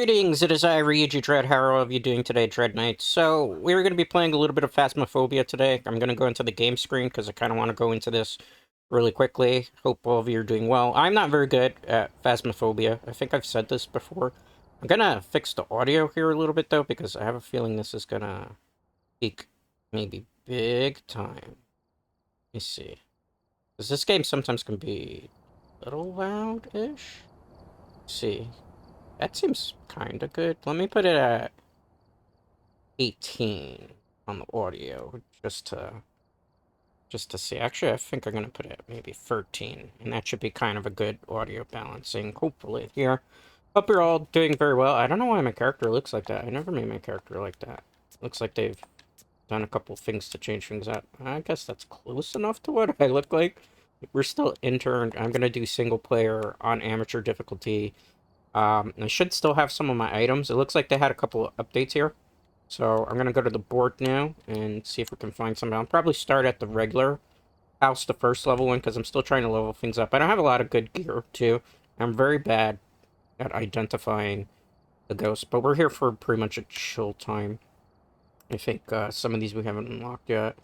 Greetings, it is I, Ryuji Dread. How are all of you doing today, Dread Knights? So, we're going to be playing a little bit of Phasmophobia today. I'm going to go into the game screen because I kind of want to go into this really quickly. Hope all of you are doing well. I'm not very good at Phasmophobia. I think I've said this before. I'm going to fix the audio here a little bit, though, because I have a feeling this is going to peak maybe big time. Let me see. Because this game sometimes can be a little loud-ish. See. That seems kind of good. Let me put it at 18 on the audio, just to see. Actually, I think I'm gonna put it at maybe 13, and that should be kind of a good audio balancing, hopefully, here. Hope you're all doing very well. I don't know why my character looks like that. I never made my character like that. Looks like they've done a couple things to change things up. I guess that's close enough to what I look like. We're still intern. I'm gonna do single player on amateur difficulty. I should still have some of my items. It looks like they had a couple of updates here. So I'm going to go to the board now and see if we can find some. I'll probably start at the regular house, the first level one, because I'm still trying to level things up. I don't have a lot of good gear, too. I'm very bad at identifying the ghosts, but we're here for pretty much a chill time. I think some of these we haven't unlocked yet.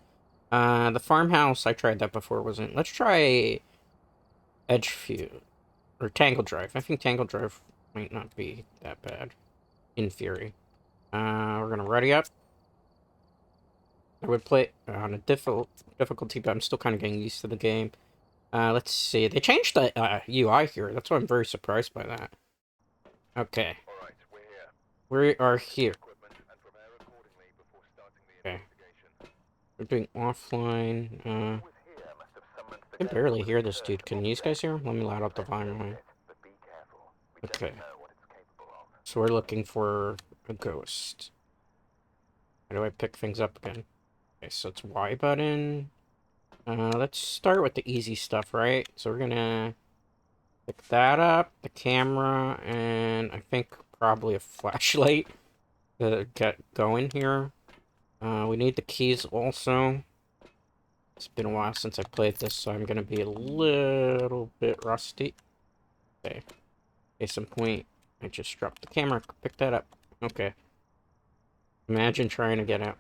The farmhouse, I tried that before, wasn't. Let's try Edge Fuse, or Tangle Drive. I think Tangle Drive might not be that bad, in theory. We're gonna ready up. I would play on a difficulty, but I'm still kind of getting used to the game. Let's see. They changed the UI here. That's why I'm very surprised by that. Okay. We are here. Okay. We're doing offline. I can barely hear this dude. Can you guys hear him? Let me loud up the volume. Okay. So we're looking for a ghost. How do I pick things up again? Okay, so it's Y button. Let's start with the easy stuff, right? So we're gonna pick that up, the camera, and I think probably a flashlight to get going here. We need the keys also. It's been a while since I played this, so I'm gonna be a little bit rusty. Okay. Case in point, I just dropped the camera, pick that up. Okay. Imagine trying to get out.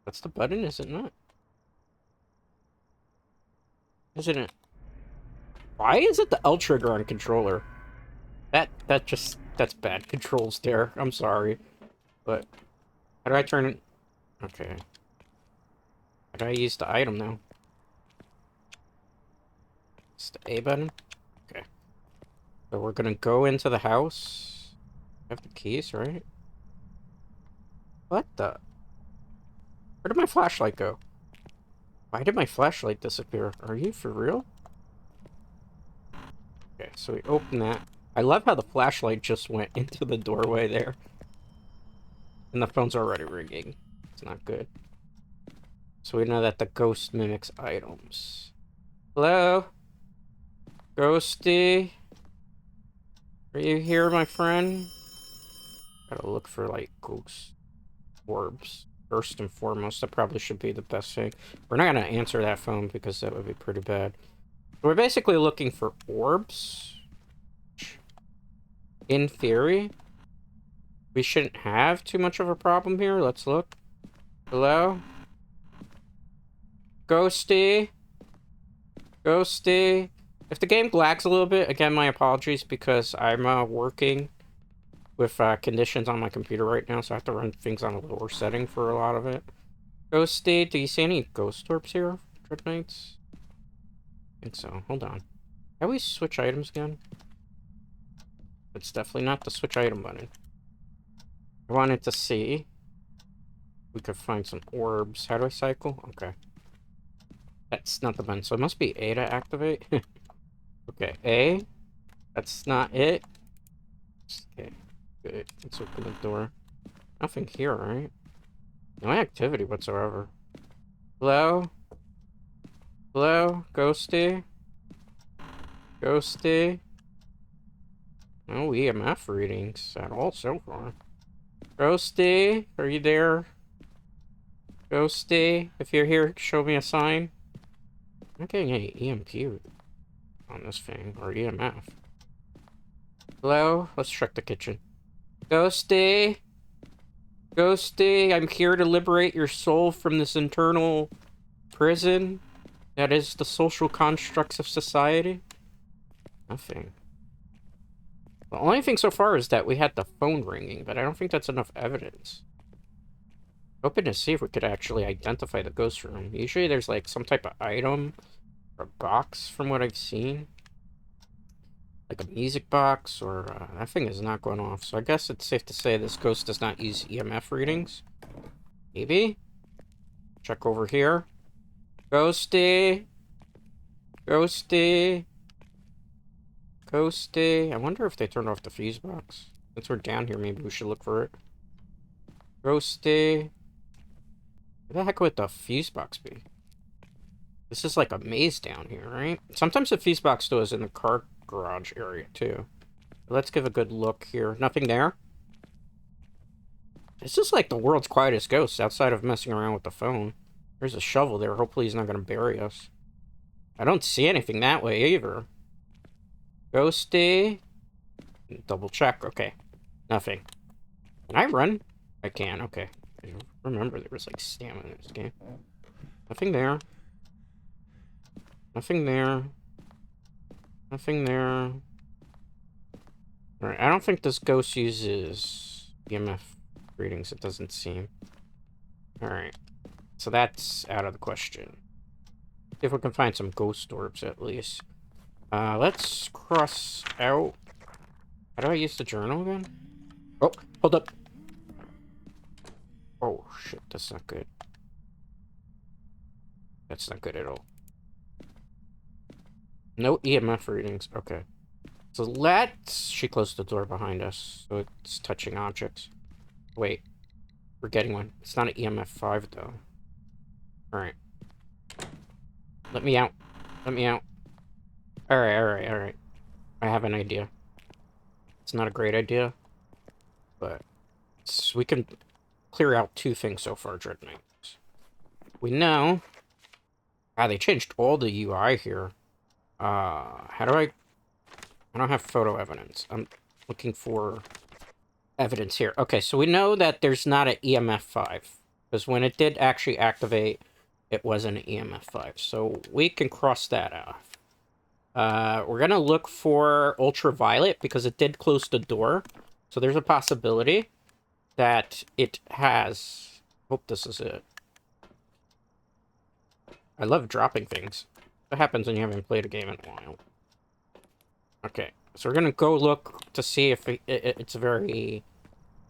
That's the button, is it not? Isn't it? Why is it the L trigger on controller? That's bad controls there. I'm sorry. But how do I turn it? Okay. How do I use the item now? It's the A button? Okay. So we're gonna go into the house. I have the keys, right? What the? Where did my flashlight go? Why did my flashlight disappear? Are you for real? Okay, so we open that. I love how the flashlight just went into the doorway there. And the phone's already ringing. It's not good. So we know that the ghost mimics items. Hello? Ghostie? Are you here, my friend? Gotta look for, like, ghost orbs. First and foremost, that probably should be the best thing. We're not gonna answer that phone because that would be pretty bad. We're basically looking for orbs. In theory, we shouldn't have too much of a problem here. Let's look. Hello? Ghostie? Ghostie? If the game lags a little bit, again, my apologies because I'm working with conditions on my computer right now, so I have to run things on a lower setting for a lot of it. Ghostie, do you see any ghost orbs here, Dread Knights? I think so. Hold on. How do we switch items again? It's definitely not the switch item button. I wanted to see if we could find some orbs. How do I cycle? Okay. That's not the button, so it must be A to activate. Okay, A. That's not it. Okay, good. Let's open the door. Nothing here, right? No activity whatsoever. Hello? Hello? Ghostie? Ghostie? No EMF readings at all so far. Ghostie? Are you there? Ghostie? If you're here, show me a sign. I'm not getting any EMP on this thing, or EMF. Hello? Let's check the kitchen. Ghostie. Ghostie, I'm here to liberate your soul from this internal prison that is the social constructs of society. Nothing. The only thing so far is that we had the phone ringing, but I don't think that's enough evidence. Hoping to see if we could actually identify the ghost room. Usually there's like some type of item or box from what I've seen. Like a music box or that thing is not going off. So I guess it's safe to say this ghost does not use EMF readings. Maybe? Check over here. Ghostie. Ghostie. Ghostie. I wonder if they turned off the fuse box. Since we're down here, maybe we should look for it. Ghostie. Where the heck would the fuse box be? This is like a maze down here, right? Sometimes the fuse box though is in the car garage area too. Let's give a good look here. Nothing there. This is like the world's quietest ghost outside of messing around with the phone. There's a shovel there. Hopefully he's not going to bury us. I don't see anything that way either. Ghostie. Double check. Okay. Nothing. Can I run? I can. Okay. I remember there was like stamina in this game. Nothing there. Nothing there. Nothing there. Alright, I don't think this ghost uses EMF readings, it doesn't seem. Alright. So that's out of the question. See if we can find some ghost orbs at least. Let's cross out. How do I use the journal again? Oh, hold up. Oh shit, that's not good. That's not good at all. No EMF readings. Okay. So let's... She closed the door behind us, so it's touching objects. Wait. We're getting one. It's not an EMF 5, though. Alright. Let me out. Let me out. Alright, alright, alright. I have an idea. It's not a great idea, but we can clear out 2 things so far, Dread Knights. We know... Ah, they changed all the UI here. How do I don't have photo evidence. I'm looking for evidence here. Okay, so we know that there's not an EMF 5. Because when it did actually activate, it was an EMF 5. So we can cross that off. We're going to look for ultraviolet because it did close the door. So there's a possibility that it has... Hope this is it. I love dropping things. What happens when you haven't played a game in a while? Okay, so we're gonna go look to see if it's very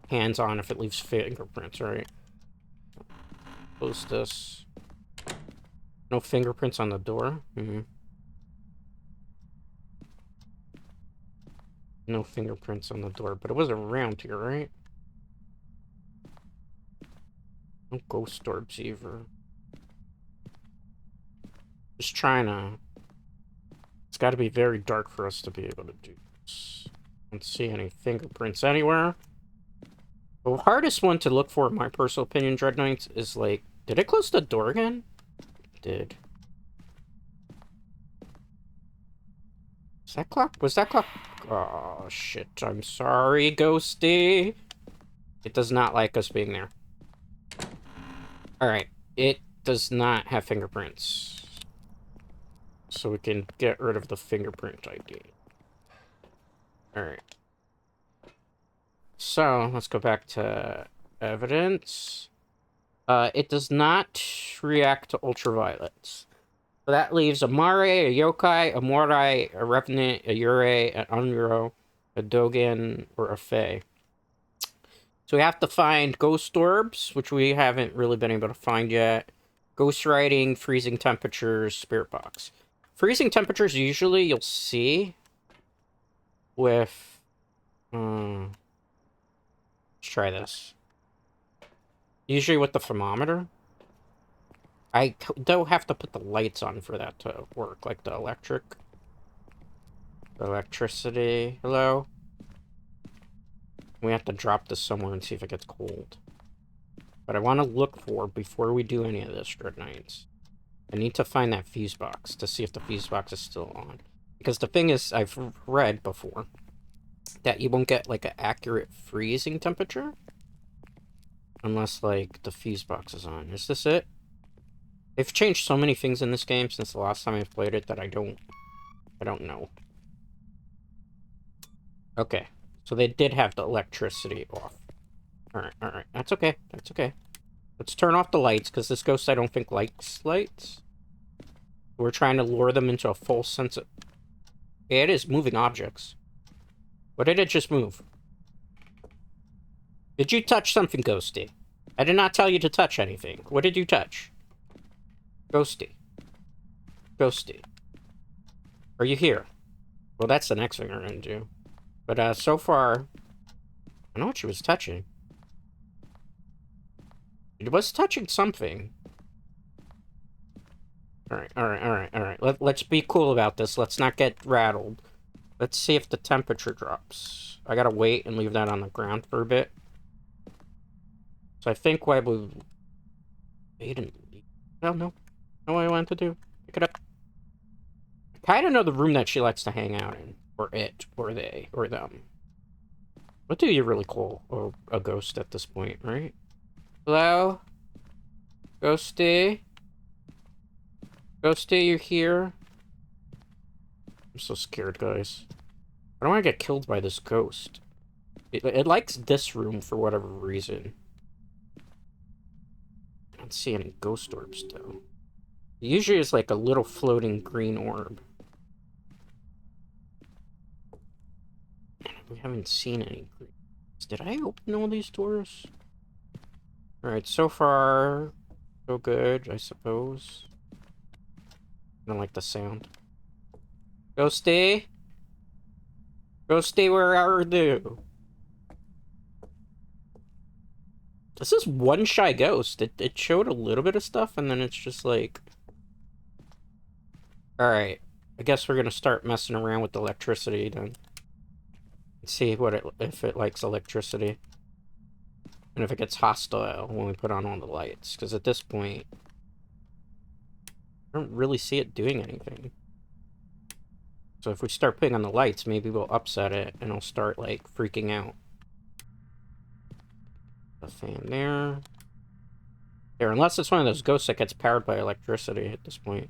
hands-on, if it leaves fingerprints, right? Close this. No fingerprints on the door? No fingerprints on the door, but it was around here, right? No ghost orbs either. Just trying to... It's got to be very dark for us to be able to do this. Don't see any fingerprints anywhere. The hardest one to look for, in my personal opinion, Dread Knights, is like... Did it close the door again? It did. Is that clock? Was that clock? Oh, shit. I'm sorry, Ghostie. It does not like us being there. Alright. It does not have fingerprints. So we can get rid of the fingerprint ID. Alright. So, let's go back to evidence. It does not react to ultraviolets. So that leaves a Mare, a Yokai, a Morai, a Revenant, a Yurei, an Unro, a Dogen, or a Fae. So we have to find ghost orbs, which we haven't really been able to find yet. Ghost writing, freezing temperatures, spirit box. Freezing temperatures usually you'll see with... let's try this. Usually with the thermometer. I don't have to put the lights on for that to work, like the electricity. Hello? We have to drop this somewhere and see if it gets cold. But I want to look for, before we do any of this, Dread Knights, I need to find that fuse box to see if the fuse box is still on. Because the thing is, I've read before that you won't get, like, an accurate freezing temperature. Unless, like, the fuse box is on. Is this it? They've changed so many things in this game since the last time I've played it that I don't know. Okay. So they did have the electricity off. Alright. That's okay. That's okay. Let's turn off the lights, because this ghost I don't think likes lights. We're trying to lure them into a false sense of... Yeah, it is moving objects. What did it just move? Did you touch something, Ghostie? I did not tell you to touch anything. What did you touch? Ghostie. Ghostie. Are you here? Well, that's the next thing we're gonna do. But, so far... I know what she was touching. It was touching something. Alright. Let's be cool about this. Let's not get rattled. Let's see if the temperature drops. I gotta wait and leave that on the ground for a bit. So I think what we... Wait and leave. No. Know what I want to do. Pick it up. I kinda know the room that she likes to hang out in. Or it. Or they. Or them. What do you really call a ghost at this point, right? Hello? Ghostie? Ghostie, you here? I'm so scared, guys. I don't want to get killed by this ghost. It likes this room for whatever reason. I don't see any ghost orbs, though. Usually it's like a little floating green orb. We haven't seen any green. Did I open all these doors? Alright, so far, so good, I suppose. I don't like the sound. Ghostie? Ghostie, where are you? This is one shy ghost. It showed a little bit of stuff, and then it's just like... Alright, I guess we're gonna start messing around with the electricity, then. See if it likes electricity. And if it gets hostile when we put on all the lights. Because at this point... I don't really see it doing anything. So if we start putting on the lights, maybe we'll upset it and it'll start, like, freaking out. The fan there. There, unless it's one of those ghosts that gets powered by electricity at this point.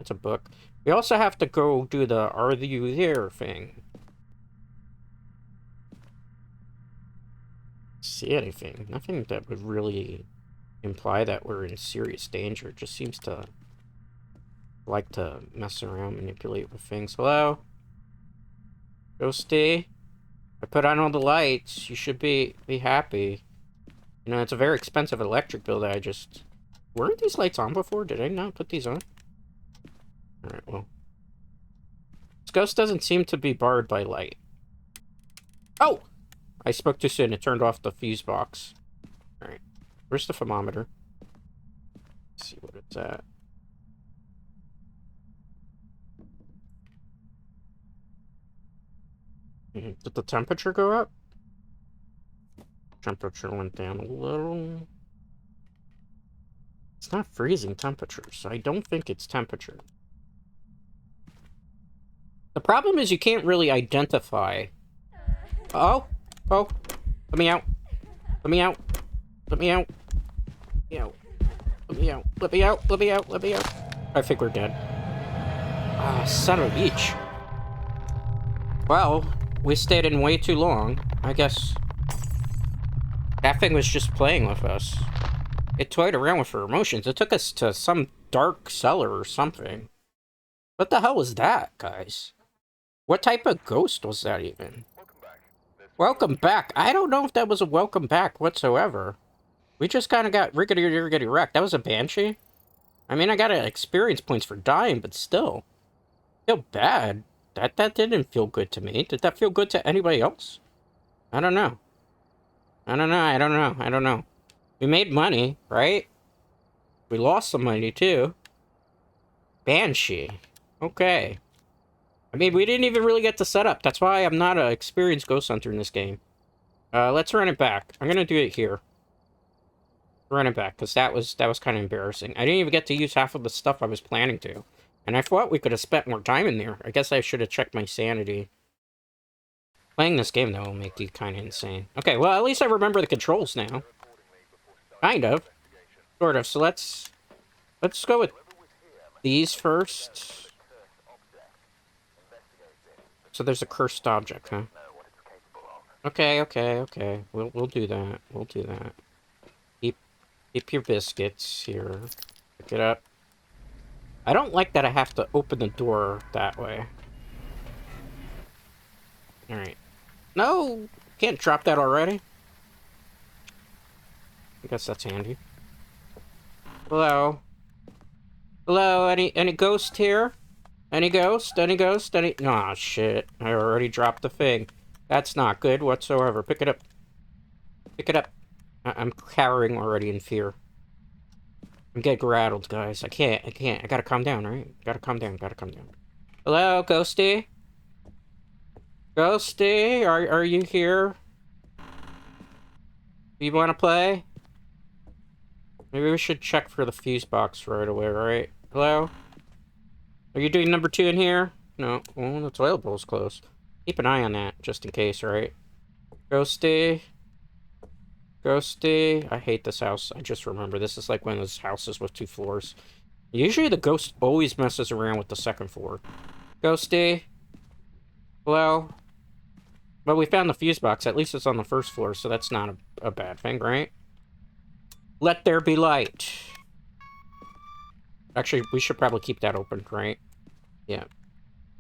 It's a book. We also have to go do the "Are you there" thing. See anything. Nothing that would really imply that we're in serious danger. It just seems to like to mess around, manipulate with things. Hello? Ghostie? I put on all the lights. You should be happy. You know, it's a very expensive electric bill that I just... Weren't these lights on before? Did I not put these on? Alright, well. This ghost doesn't seem to be barred by light. Oh! I spoke too soon. It turned off the fuse box. Alright. Where's the thermometer? Let's see what it's at. Did the temperature go up? Temperature went down a little. It's not freezing temperature, so I don't think it's temperature. The problem is you can't really identify. Oh, let me out. Let me out. Let me out. Let me out. Let me out. Let me out. Let me out. I think we're dead. Ah, son of a bitch. Well, we stayed in way too long. I guess that thing was just playing with us. It toyed around with her emotions. It took us to some dark cellar or something. What the hell was that, guys? What type of ghost was that even? Welcome back. I don't know if that was a welcome back whatsoever. We just kind of got rickety wrecked. That was a banshee? I mean, I got experience points for dying, but still. I feel bad. That didn't feel good to me. Did that feel good to anybody else? I don't know. I don't know. We made money, right? We lost some money, too. Banshee. Okay. I mean, we didn't even really get to set up. That's why I'm not an experienced ghost hunter in this game. Let's run it back. I'm gonna do it here. Run it back, because that was kind of embarrassing. I didn't even get to use half of the stuff I was planning to. And I thought we could have spent more time in there. I guess I should have checked my sanity. Playing this game, though, will make you kind of insane. Okay, well, at least I remember the controls now. Kind of. Sort of. So let's go with these first. So there's a cursed object, huh? Okay. We'll do that. We'll do that. Keep your biscuits here. Pick it up. I don't like that I have to open the door that way. Alright. No! Can't drop that already. I guess that's handy. Hello? Hello? Any ghost here? Any ghost? Any ghost? Any... Aw, shit. I already dropped the thing. That's not good whatsoever. Pick it up. Pick it up. I'm cowering already in fear. I'm getting rattled, guys. I can't. I gotta calm down, right? Gotta calm down. Hello, Ghostie? Ghostie? Are you here? Do you want to play? Maybe we should check for the fuse box right away, right? Hello? Are you doing number 2 in here? No. Oh, the toilet bowl's closed. Keep an eye on that, just in case, right? Ghostie? Ghostie? I hate this house. I just remember this is like one of those houses with 2 floors. Usually the ghost always messes around with the 2nd floor. Ghostie? Hello? But we found the fuse box. At least it's on the 1st floor, so that's not a bad thing, right? Let there be light. Actually, we should probably keep that open, right? Yeah.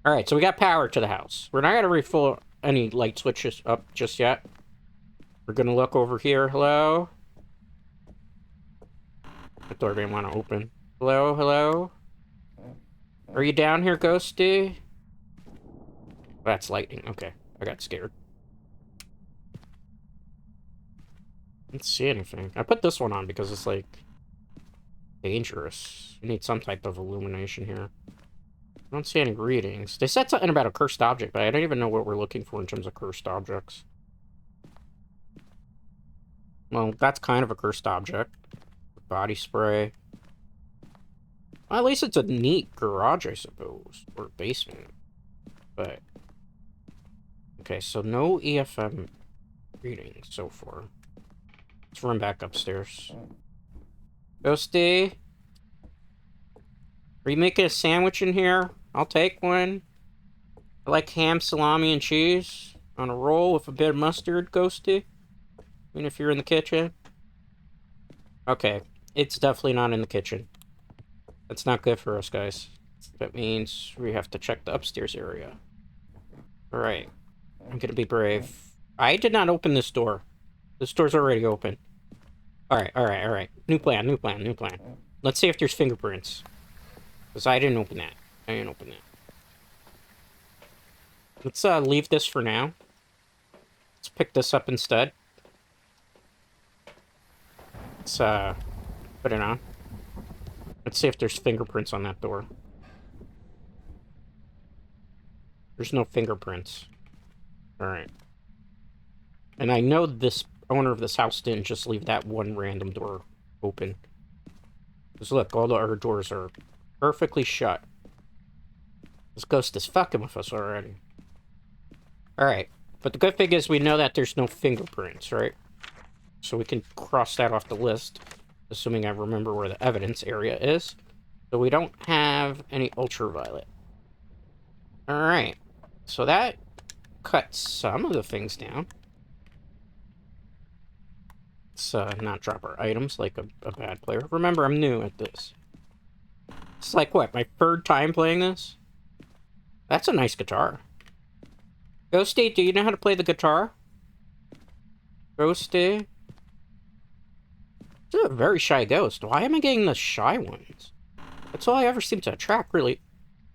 Alright, so we got power to the house. We're not going to refill any light switches up just yet. We're going to look over here. Hello? The door didn't want to open. Hello? Hello? Are you down here, Ghostie? That's lightning. Okay. I got scared. Let's see anything. I put this one on because it's, like, dangerous. You need some type of illumination here. I don't see any readings. They said something about a cursed object, but I don't even know what we're looking for in terms of cursed objects. Well, that's kind of a cursed object. Body spray. Well, at least it's a neat garage, I suppose. Or basement. But... okay, so no EFM readings so far. Let's run back upstairs. Ghostie? Are you making a sandwich in here? I'll take one. I like ham, salami, and cheese. On a roll with a bit of mustard, Ghostie. Even if you're in the kitchen. Okay, it's definitely not in the kitchen. That's not good for us, guys. That means we have to check the upstairs area. Alright. I'm gonna be brave. I did not open this door. This door's already open. Alright. New plan. Let's see if there's fingerprints. Because I didn't open that. Let's leave this for now. Let's pick this up instead. Let's put it on. Let's see if there's fingerprints on that door. There's no fingerprints. Alright. And I know this owner of this house didn't just leave that one random door open. Because look, all the other doors are perfectly shut. This ghost is fucking with us already. Alright. But the good thing is we know that there's no fingerprints, right? So we can cross that off the list. Assuming I remember where the evidence area is. So we don't have any ultraviolet. Alright. So that cuts some of the things down. Let's not drop our items like a bad player. Remember, I'm new at this. It's like, what, my 3rd time playing this? That's a nice guitar. Ghostie, do you know how to play the guitar? Ghostie? This is a very shy ghost. Why am I getting the shy ones? That's all I ever seem to attract, really.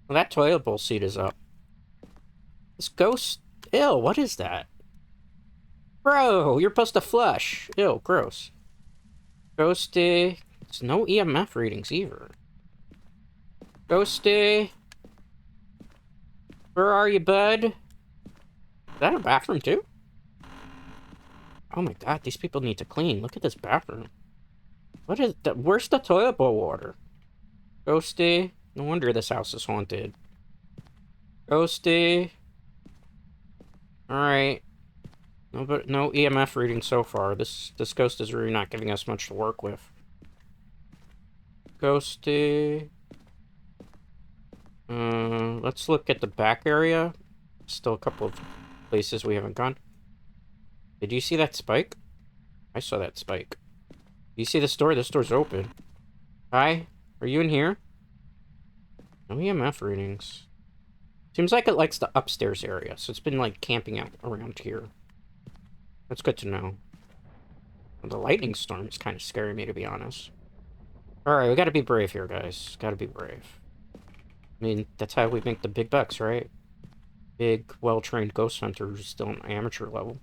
Well, that toilet bowl seat is up. This ghost... ew, what is that? Bro, you're supposed to flush. Ew, gross. Ghostie. There's no EMF readings either. Ghostie. Where are you, bud? Is that a bathroom, too? Oh my god, these people need to clean. Look at this bathroom. What is that? Where's the toilet bowl water? Ghostie. No wonder this house is haunted. Ghostie. Alright. No EMF reading so far. This ghost is really not giving us much to work with. Ghostie. Let's look at the back area. Still a couple of places we haven't gone. Did you see that spike? I saw that spike. You see this door? This door's open. Hi? Are you in here? No EMF readings. Seems like it likes the upstairs area, so it's been, like, camping out around here. That's good to know. Well, the lightning storm is kind of scaring me, to be honest. Alright, we gotta be brave here, guys. Gotta be brave. I mean, that's how we make the big bucks, right? Big, well-trained ghost hunter who's still on amateur level.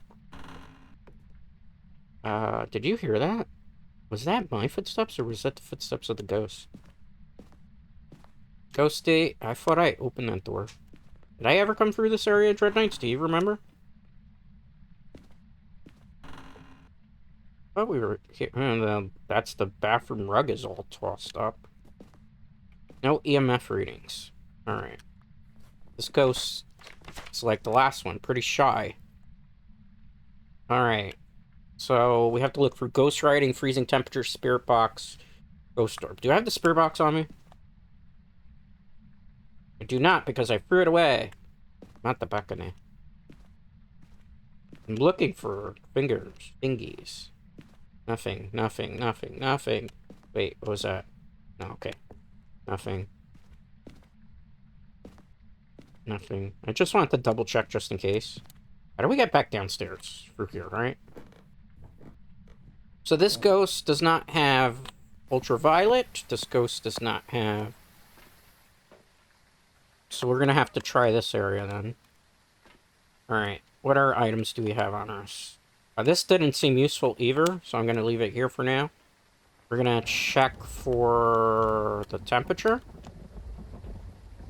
Did you hear that? Was that my footsteps, or was that the footsteps of the ghost? Ghostie, I thought I opened that door. Did I ever come through this area, Dread Knights? Do you remember? I thought we were here. And that's the bathroom rug is all tossed up. No EMF readings. Alright. This ghost is like the last one, pretty shy. Alright. So we have to look for ghost writing, freezing temperature, spirit box, ghost orb. Do I have the spirit box on me? I do not, because I threw it away. Not the back of me. I'm looking for fingies. Nothing. Wait, what was that? No, okay. Nothing. I just wanted to double check just in case. How do we get back downstairs through here, right? So this ghost does not have ultraviolet. This ghost does not have... So we're gonna have to try this area then. Alright, what other items do we have on us? This didn't seem useful either, so I'm gonna leave it here for now. We're gonna check for the temperature.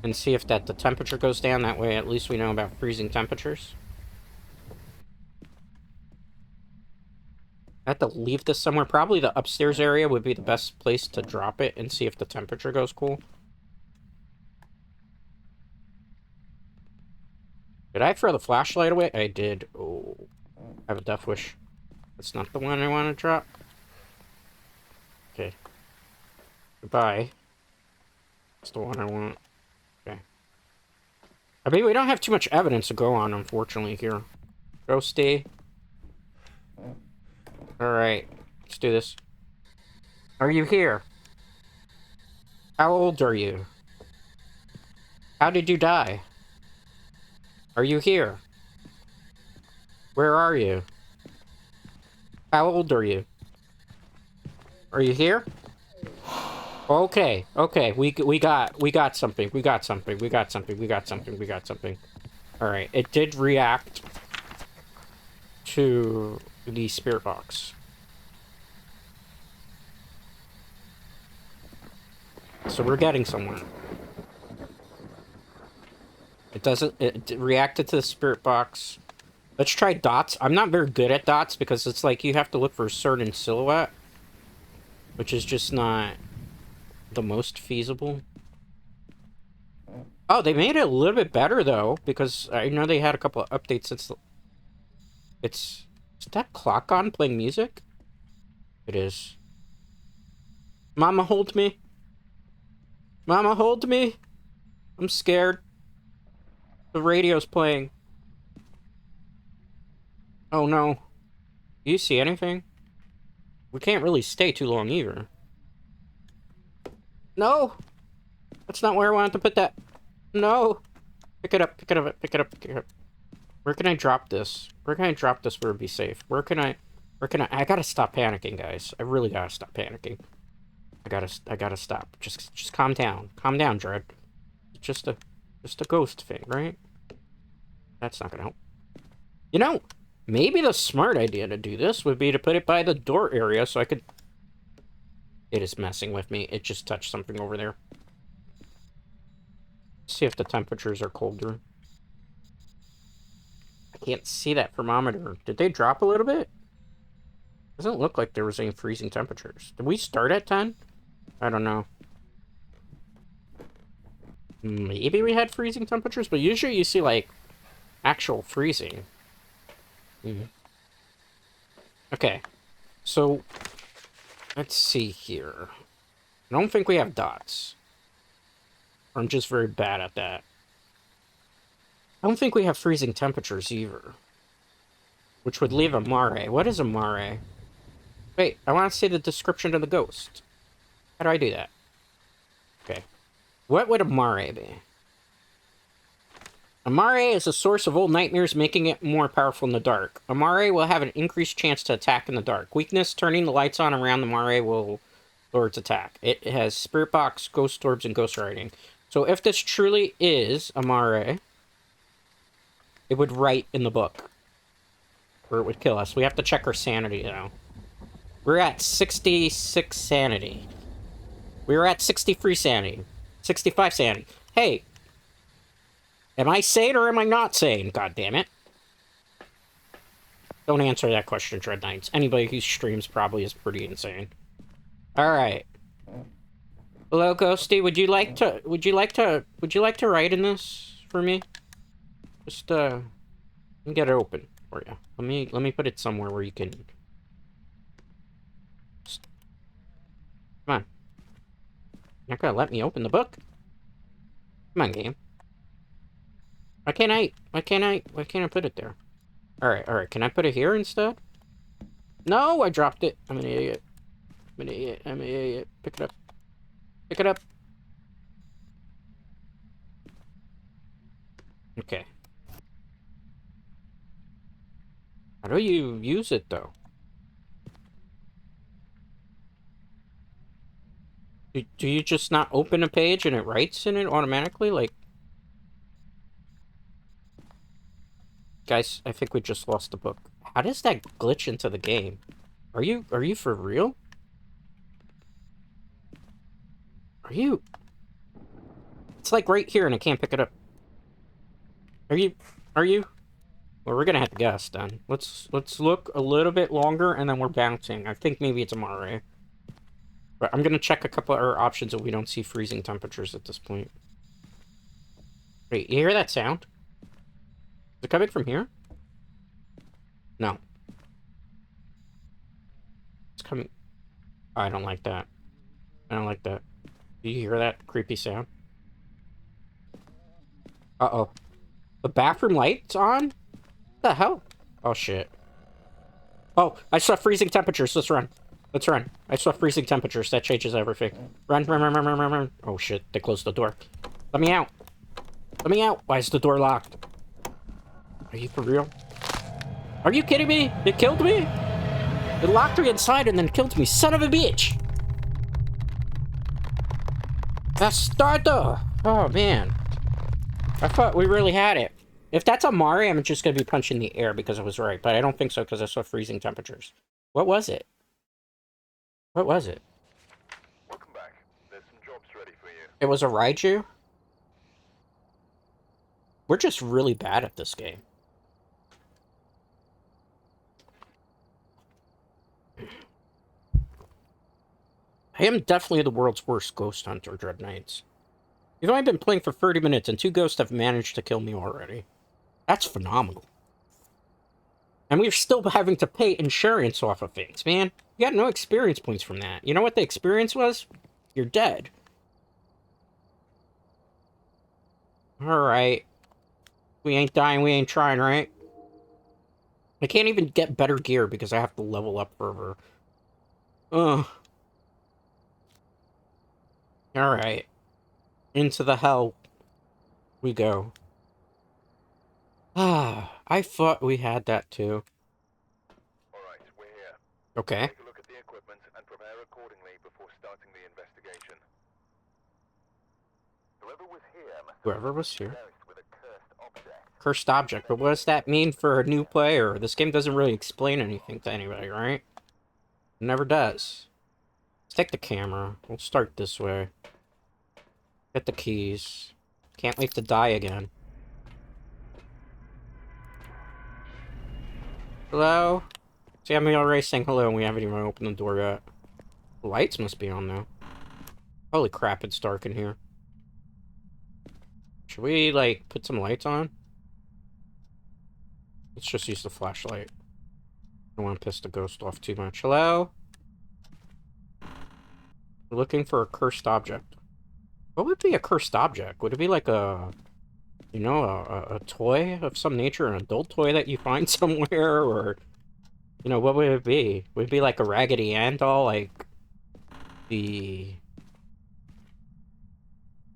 And see if the temperature goes down. That way at least we know about freezing temperatures. I have to leave this somewhere. Probably the upstairs area would be the best place to drop it and see if the temperature goes cool. Did I throw the flashlight away? I did. Oh, I have a death wish. That's not the one I want to drop. Okay. Goodbye. That's the one I want. Okay. I mean, we don't have too much evidence to go on, unfortunately, here. Ghostie. Alright. Let's do this. Are you here? How old are you? How did you die? Are you here? Where are you? How old are you? Are you here? Okay, we got something. We got something. Alright, it did react to the spirit box. So we're getting somewhere. It reacted to the spirit box. Let's try dots. I'm not very good at dots because it's like you have to look for a certain silhouette, which is just not the most feasible. Oh, they made it a little bit better though, because I know they had a couple of updates since is that clock on playing music? It is. Mama, hold me. Mama, hold me. I'm scared. The radio's playing. Oh no. Do you see anything? We can't really stay too long either. No! That's not where I wanted to put that. No! Pick it up. Where can I drop this? Where can I drop this where it'd be safe? Where can I gotta stop panicking, guys. I really gotta stop panicking. I gotta stop. Just calm down. Calm down, Dread. It's just a ghost thing, right? That's not gonna help. You know, maybe the smart idea to do this would be to put it by the door area so I could... It is messing with me. It just touched something over there. See if the temperatures are colder. I can't see that thermometer. Did they drop a little bit? Doesn't look like there was any freezing temperatures. Did we start at 10? I don't know. Maybe we had freezing temperatures, but usually you see, like, actual freezing. Okay, so let's see here. I don't think we have dots. I'm just very bad at that. I don't think we have freezing temperatures either. Which would leave a mare. What is a mare? Wait, I want to see the description of the ghost. How do I do that? Okay. What would a mare be? A mare is a source of old nightmares, making it more powerful in the dark. A mare will have an increased chance to attack in the dark. Weakness, turning the lights on around the mare will lower its attack. It has spirit box, ghost orbs, and ghost writing. So if this truly is a mare, it would write in the book. Or it would kill us. We have to check our sanity, though. We're at 66 sanity. We were at 63 sanity. 65 sanity. Hey! Am I sane or am I not sane? God damn it. Don't answer that question, Dread Knights. Anybody who streams probably is pretty insane. Alright. Hello, Ghostie. Would you like to write in this for me? Just, let me get it open for you. Let me put it somewhere where you can... Come on. You're not gonna let me open the book? Come on, game. Why can't I put it there? Alright, can I put it here instead? No, I dropped it. I'm an idiot. I'm an idiot. Pick it up. Pick it up. Okay. How do you use it, though? Do you just not open a page and it writes in it automatically? Like... Guys, I think we just lost the book. How does that glitch into the game? Are you for real? Are you... It's like right here and I can't pick it up. Are you... Well, we're gonna have to guess then. Let's look a little bit longer and then we're bouncing. I think maybe it's a mare. But I'm gonna check a couple of our options if we don't see freezing temperatures at this point. Wait, you hear that sound? Is it coming from here? No. It's coming... Oh, I don't like that. I don't like that. Do you hear that creepy sound? Uh-oh. The bathroom light's on? What the hell? Oh, shit. Oh, I saw freezing temperatures. Let's run. Let's run. I saw freezing temperatures. That changes everything. Run. Oh, shit. They closed the door. Let me out. Let me out. Why is the door locked? Are you for real? Are you kidding me? It killed me? It locked me inside and then killed me. Son of a bitch! Bastardo! Oh, man. I thought we really had it. If that's a mare, I'm just going to be punching the air because I was right. But I don't think so because I saw freezing temperatures. What was it? What was it? Welcome back. There's some jobs ready for you. It was a Raiju? We're just really bad at this game. I am definitely the world's worst ghost hunter, Dread Knights. You've only been playing for 30 minutes and 2 ghosts have managed to kill me already. That's phenomenal. And we're still having to pay insurance off of things, man. You got no experience points from that. You know what the experience was? You're dead. Alright. We ain't dying, we ain't trying, right? I can't even get better gear because I have to level up further. Ugh. Alright. Into the hell we go. Ah, I thought we had that too. Alright, we're here. Okay. Take a look at the equipment and prepare accordingly before starting the investigation. Whoever was here. With a cursed object. Cursed object, but what does that mean for a new player? This game doesn't really explain anything to anybody, right? It never does. Let's take the camera. We'll start this way. Get the keys. Can't wait to die again. Hello? See, I'm already saying hello and we haven't even opened the door yet. The lights must be on, though. Holy crap, it's dark in here. Should we, like, put some lights on? Let's just use the flashlight. don't want to piss the ghost off too much. Hello? We're looking for a cursed object. What would be a cursed object? Would it be like a, you know, a toy of some nature, an adult toy that you find somewhere, or, you know, what would it be? Would it be like a Raggedy Ann doll, like the...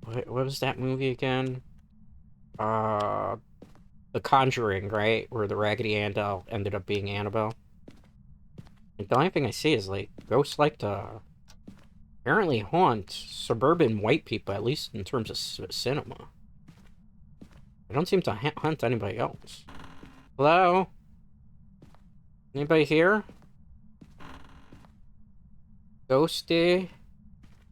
What was that movie again? The Conjuring, right? Where the Raggedy Ann doll ended up being Annabelle. Like, the only thing I see is, like, ghosts like to apparently haunt suburban white people, at least in terms of cinema. They don't seem to hunt anybody else. Hello? Anybody here? Ghostie?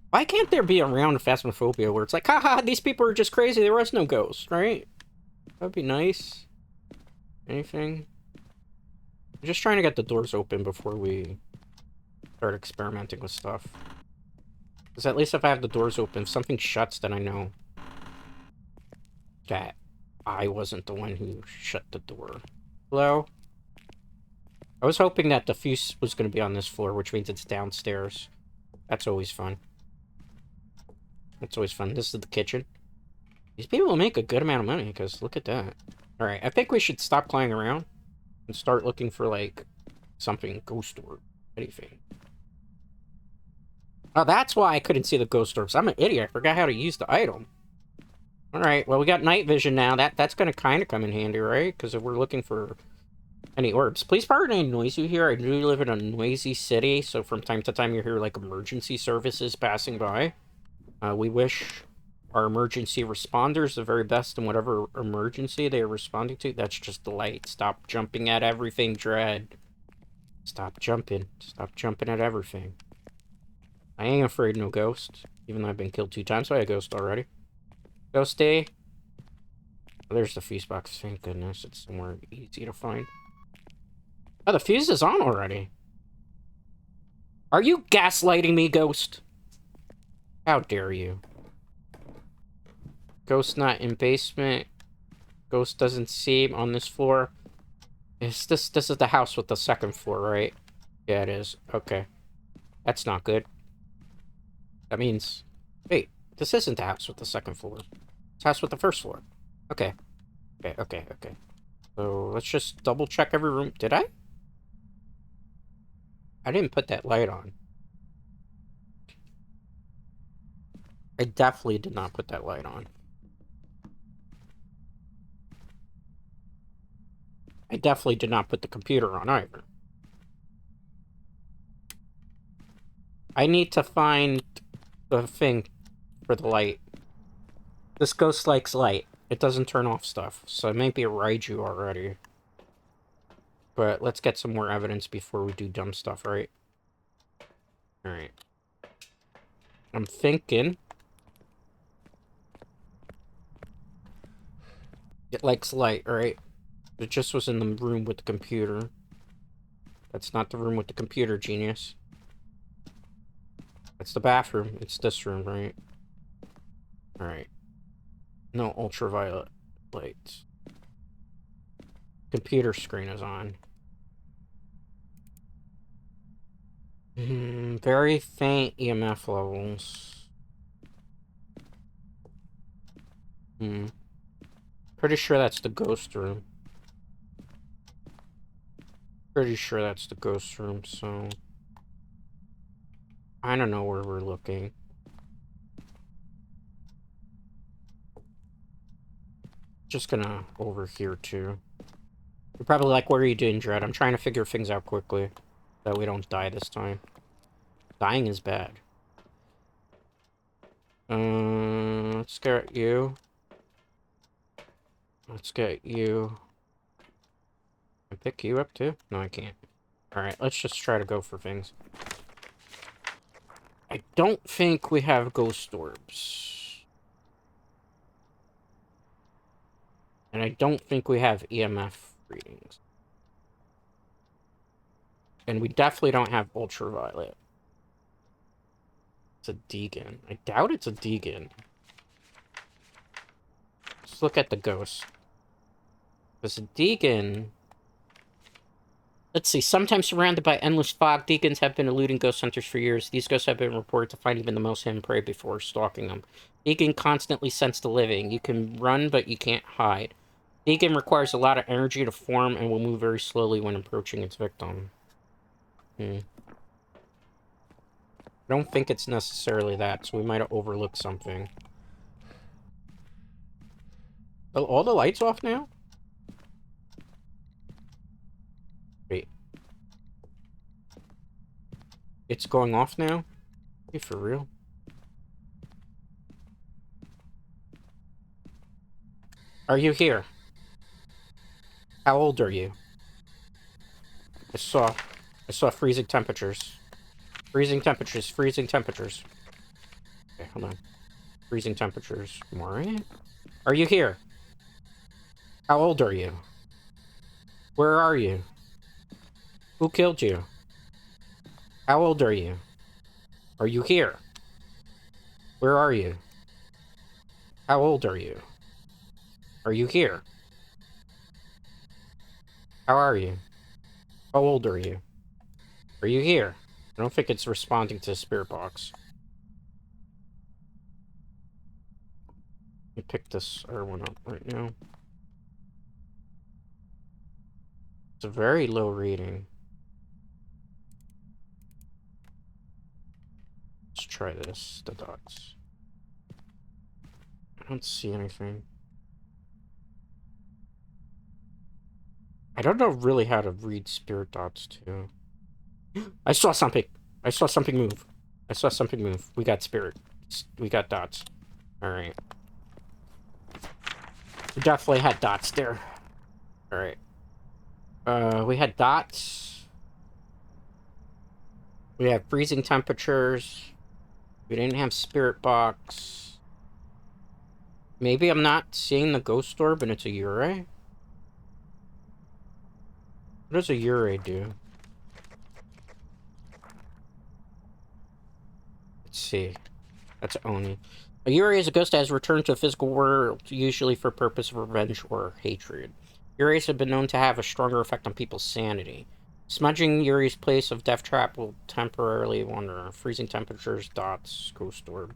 Why can't there be a round of Phasmophobia where it's like, haha, these people are just crazy, there was no ghost, right? That'd be nice. Anything? I'm just trying to get the doors open before we start experimenting with stuff. Because at least if I have the doors open, if something shuts, then I know that I wasn't the one who shut the door. Hello? I was hoping that the fuse was going to be on this floor, which means it's downstairs. That's always fun. That's always fun. This is the kitchen. These people will make a good amount of money, because look at that. Alright, I think we should stop playing around and start looking for, like, something ghost or anything. Oh, that's why I couldn't see the ghost orbs. I'm an idiot. I forgot how to use the item. Alright, well, we got night vision now. That's going to kind of come in handy, right? Because if we're looking for any orbs. Please pardon any noise you hear. I do live in a noisy city, so from time to time you hear, like, emergency services passing by. We wish our emergency responders the very best in whatever emergency they are responding to. That's just the light. Stop jumping at everything, Dread. Stop jumping. Stop jumping at everything. I ain't afraid no ghost, even though I've been killed 2 times by a ghost already. Ghostie. Oh, there's the fuse box. Thank goodness. It's somewhere easy to find. Oh, the fuse is on already. Are you gaslighting me, Ghost? How dare you? Ghost not in basement. Ghost doesn't seem on this floor. This is the house with the second floor, right? Yeah, it is. Okay. That's not good. That means... Wait, this isn't the house with the second floor. It's the house with the first floor. Okay. Okay. So, let's just double check every room. Did I? I didn't put that light on. I definitely did not put that light on. I definitely did not put the computer on either. I need to find the thing for the light. This ghost likes light. It doesn't turn off stuff, so it might be a Raiju already. But let's get some more evidence before we do dumb stuff, right? Alright. I'm thinking... It likes light, right? It just was in the room with the computer. That's not the room with the computer, genius. That's the bathroom. It's this room, right? Alright. No ultraviolet lights. Computer screen is on. Very faint EMF levels. Pretty sure that's the ghost room. Pretty sure that's the ghost room, so... I don't know where we're looking. Just gonna over here, too. You're probably like, what are you doing, Dread? I'm trying to figure things out quickly. So that we don't die this time. Dying is bad. Let's get you. Let's get you. Can I pick you up, too? No, I can't. Alright, let's just try to go for things. I don't think we have ghost orbs. And I don't think we have EMF readings. And we definitely don't have ultraviolet. It's a Deegan. I doubt it's a Deegan. Let's look at the ghost. Because a Deegan... Let's see. Sometimes surrounded by endless fog, deacons have been eluding ghost hunters for years. These ghosts have been reported to find even the most hidden prey before stalking them. Deacon constantly sense the living. You can run, but you can't hide. Deacon requires a lot of energy to form and will move very slowly when approaching its victim. I don't think it's necessarily that, so we might have overlooked something. Oh, all the lights off now? Wait. It's going off now? Are you for real? Are you here? How old are you? I saw freezing temperatures. Freezing temperatures, freezing temperatures. Okay, hold on. Freezing temperatures. Maureen? Are you here? How old are you? Where are you? Who killed you? How old are you? Are you here? Where are you? How old are you? Are you here? How are you? How old are you? Are you here? I don't think it's responding to the spirit box. Let me pick this other one up right now. It's a very low reading. Let's try this. The dots. I don't see anything. I don't know really how to read spirit dots too. I saw something. I saw something move. I saw something move. We got spirit. We got dots. Alright. We definitely had dots there. Alright. We had dots. We have freezing temperatures. We didn't have spirit box. Maybe I'm not seeing the ghost orb and it's a Ure? What does a Ure do? Let's see. That's Oni. A Yuri is a ghost that has returned to the physical world, usually for purpose of revenge or hatred. Yuris have been known to have a stronger effect on people's sanity. Smudging Yuri's place of death trap will temporarily wander. Freezing temperatures, dots, ghost orb.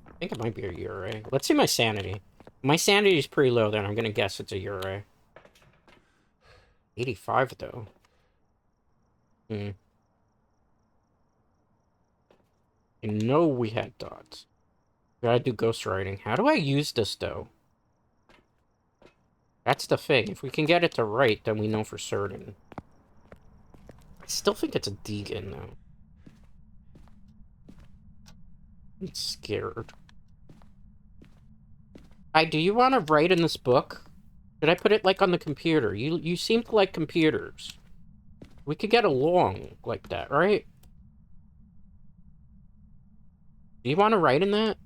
I think it might be a Yuri. Let's see my sanity. My sanity is pretty low then. I'm gonna guess it's a Yuri. 85 though. I know we had dots. Gotta do ghost writing. How do I use this, though? That's the thing. If we can get it to write, then we know for certain. I still think it's a Deegan, though. I'm scared. Hi, do you want to write in this book? Should I put it, like, on the computer? You seem to like computers. We could get along like that, right? Do you want to write in that?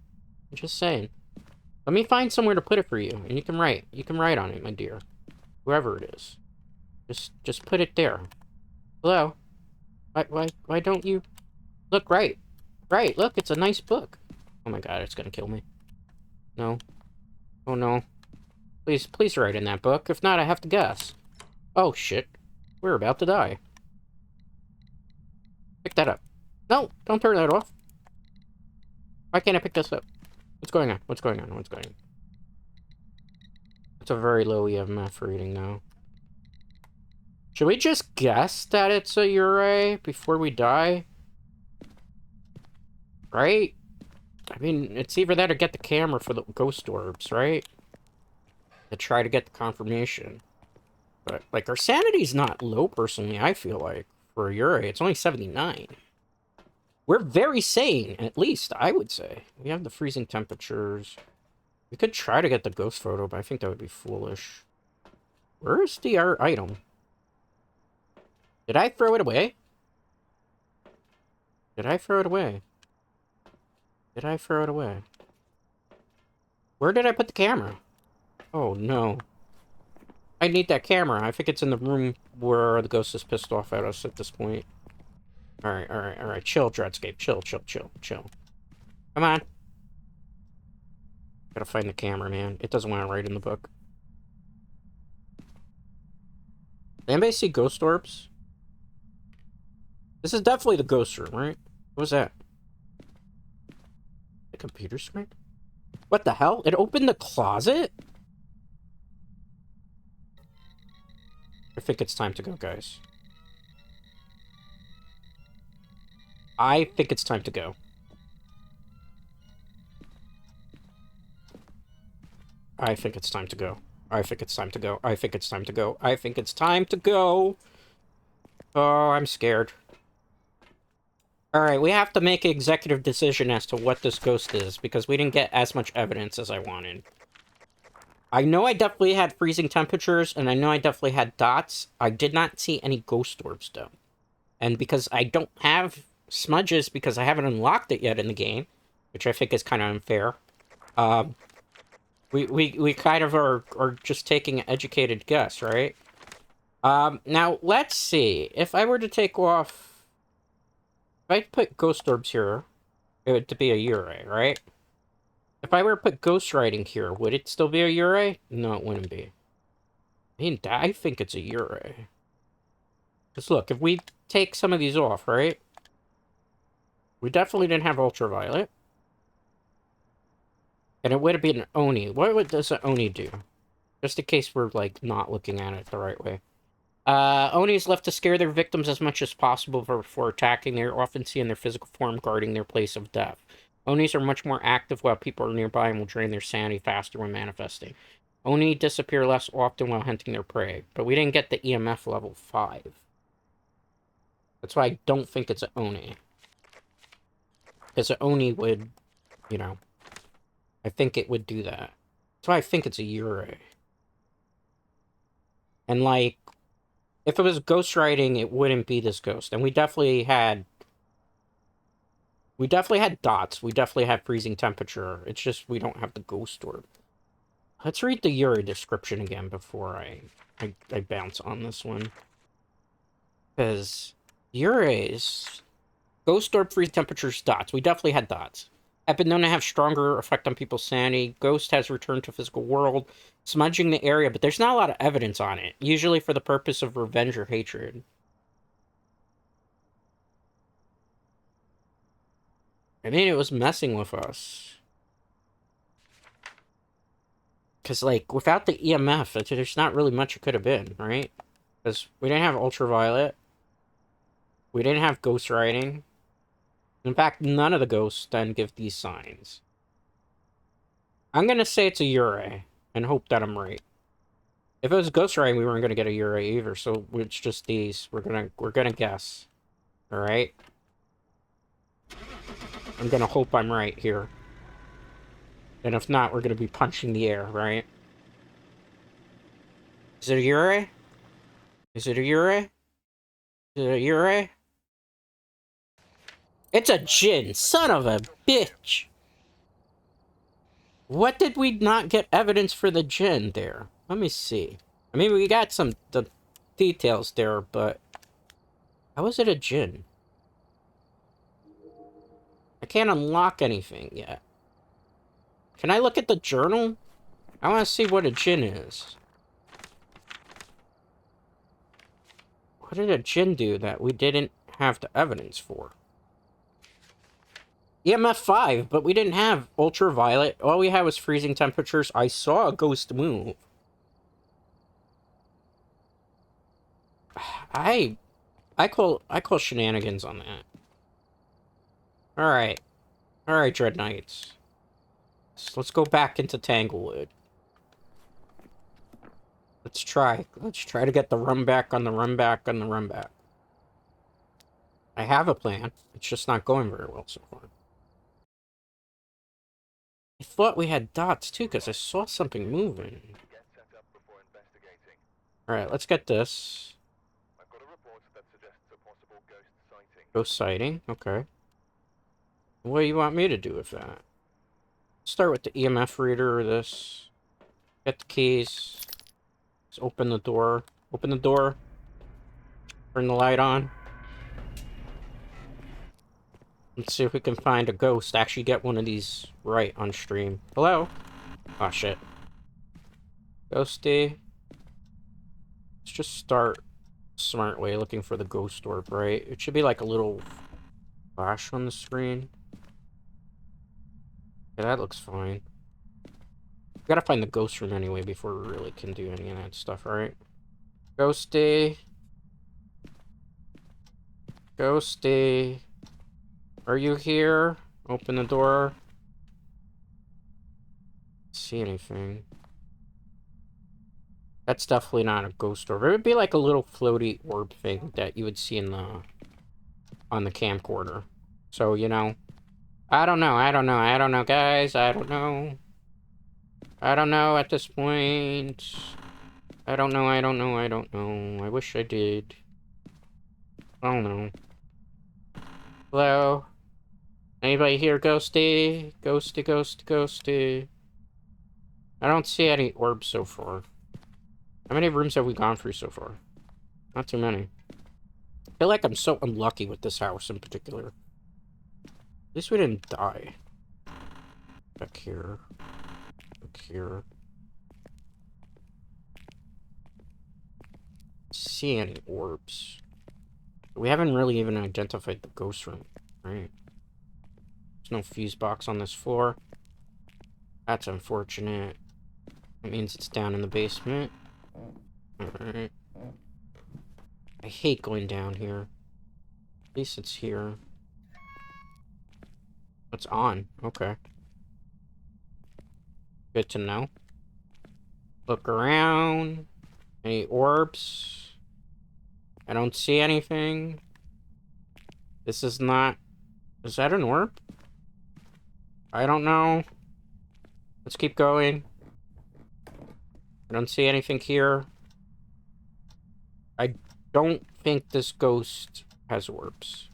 I'm just saying. Let me find somewhere to put it for you, and you can write. You can write on it, my dear. Whoever it is. Just put it there. Hello? Why don't you... Look, right. Right, look, it's a nice book. Oh my god, it's gonna kill me. No. Oh no. Please write in that book. If not, I have to guess. Oh shit. We're about to die. Pick that up. No, don't turn that off. Why can't I pick this up? What's going on? What's going on? What's going on? It's a very low EMF reading, though. Should we just guess that it's a Ure before we die? Right? I mean, it's either that or get the camera for the ghost orbs, right? To try to get the confirmation. But, like, our sanity's not low, personally, I feel like, for a Ure. It's only 79. We're very sane, at least, I would say. We have the freezing temperatures. We could try to get the ghost photo, but I think that would be foolish. Where's the art item? Did I throw it away? Did I throw it away? Did I throw it away? Where did I put the camera? Oh, no. I need that camera. I think it's in the room where the ghost is pissed off at us at this point. Alright. Chill, Dreadscape. Chill. Come on. Gotta find the camera, man. It doesn't want to write in the book. Did anybody see ghost orbs? This is definitely the ghost room, right? What was that? The computer screen? What the hell? It opened the closet? I think it's time to go, guys. I think it's time to go. I think it's time to go. I think it's time to go. I think it's time to go. I think it's time to go. Oh, I'm scared. Alright, we have to make an executive decision as to what this ghost is, because we didn't get as much evidence as I wanted. I know I definitely had freezing temperatures, and I know I definitely had dots. I did not see any ghost orbs, though. And because I don't have smudges, because I haven't unlocked it yet in the game, which I think is kind of unfair, we kind of are just taking an educated guess, right? Now, let's see. If I were to take off... If I put ghost orbs here, it would be a Ure, right? If I were to put ghost writing here, would it still be a Ure? No, it wouldn't be. I think it's a Ure. Because look, if we take some of these off, right? We definitely didn't have ultraviolet. And it would have been an Oni. Does an Oni do? Just in case we're, like, not looking at it the right way. Onis left to scare their victims as much as possible before attacking. They are often seen in their physical form guarding their place of death. Onis are much more active while people are nearby and will drain their sanity faster when manifesting. Oni disappear less often while hunting their prey, but we didn't get the EMF level 5. That's why I don't think it's an Oni. Because an Oni would, you know, I think it would do that. That's why I think it's a Ure. And, like, if it was ghostwriting, it wouldn't be this ghost. And we definitely had dots. We definitely had freezing temperature. It's just we don't have the ghost orb. Let's read the Ure description again before I bounce on this one. Because Ure's ghost orb, freeze temperatures, dots. We definitely had dots. Have been known to have stronger effect on people's sanity. Ghost has returned to physical world, smudging the area, but there's not a lot of evidence on it, usually for the purpose of revenge or hatred. I mean, it was messing with us. Because, like, without the EMF, there's not really much it could have been, right? Because we didn't have ultraviolet. We didn't have ghost writing. In fact, none of the ghosts then give these signs. I'm gonna say it's a Ure, and hope that I'm right. If it was ghost writing, we weren't gonna get a Ure either, so it's just these. We're gonna guess. Alright? I'm gonna hope I'm right here. And if not, we're gonna be punching the air, right? Is it a Ure? Is it a Ure? Is it a Ure? It's a Jinn, son of a bitch! What did we not get evidence for the Jinn there? Let me see. I mean, we got the details there, but... How is it a Jinn? I can't unlock anything yet. Can I look at the journal? I want to see what a Jinn is. What did a Jinn do that we didn't have the evidence for? EMF 5, but we didn't have ultraviolet. All we had was freezing temperatures. I saw a ghost move. I call shenanigans on that. Alright. Alright, Dread Knights. So let's go back into Tanglewood. Let's try. Let's try to get the run back on the run back on the run back. I have a plan. It's just not going very well so far. I thought we had dots too, because I saw something moving. Alright, let's get this. I've got a report that suggests a possible ghost sighting. Ghost sighting, okay. What do you want me to do with that? Start with the EMF reader or this. Get the keys. Let's open the door. Open the door. Turn the light on. Let's see if we can find a ghost. Actually get one of these right on stream. Hello? Oh, shit. Ghostie. Let's just start smart way looking for the ghost orb, right? It should be like a little flash on the screen. Yeah, that looks fine. We gotta find the ghost room anyway before we really can do any of that stuff, right? Ghostie. Ghostie. Are you here? Open the door. See anything? That's definitely not a ghost orb. It would be like a little floaty orb thing that you would see in the on the camcorder. So, you know, I don't know, guys. I don't know. I don't know at this point. I don't know. I wish I did. I don't know. Hello? Anybody here, Ghostie? Ghostie. I don't see any orbs so far. How many rooms have we gone through so far? Not too many. I feel like I'm so unlucky with this house in particular. At least we didn't die. Back here. Back here. See any orbs? We haven't really even identified the ghost room, right? There's no fuse box on this floor. That's unfortunate. That means it's down in the basement. Alright. I hate going down here. At least it's here. It's on. Okay. Good to know. Look around. Any orbs? I don't see anything. This is not... Is that an orb? I don't know. Let's keep going. I don't see anything here. I don't think this ghost has orbs.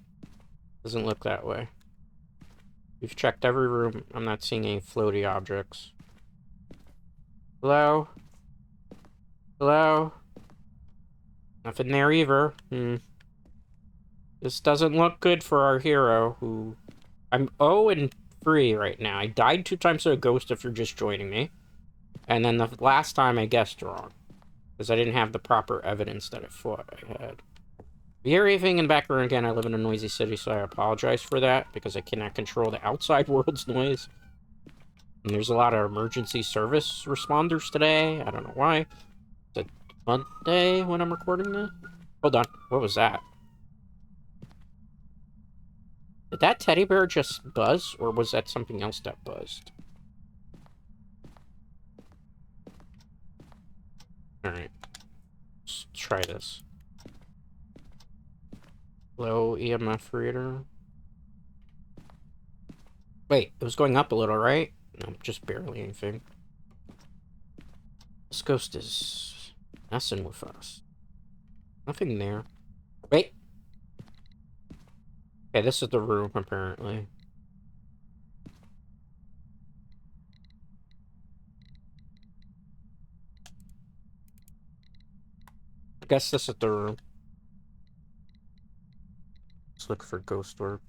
Doesn't look that way. We've checked every room. I'm not seeing any floaty objects. Hello? Hello? Nothing there either. This doesn't look good for our hero, who... I'm 0-3 right now. I died 2 times to a ghost if you're just joining me. And then the last time I guessed wrong. Because I didn't have the proper evidence that I thought I had. If you hear anything in the background again, I live in a noisy city, so I apologize for that. Because I cannot control the outside world's noise. And there's a lot of emergency service responders today. I don't know why. It's a Monday when I'm recording this. Hold on. What was that? Did that teddy bear just buzz? Or was that something else that buzzed? Alright. Let's try this. Low EMF reader. Wait, it was going up a little, right? No, just barely anything. This ghost is messing with us. Nothing there. Wait. Okay, this is the room, apparently. I guess this is the room. Let's look for ghost orb.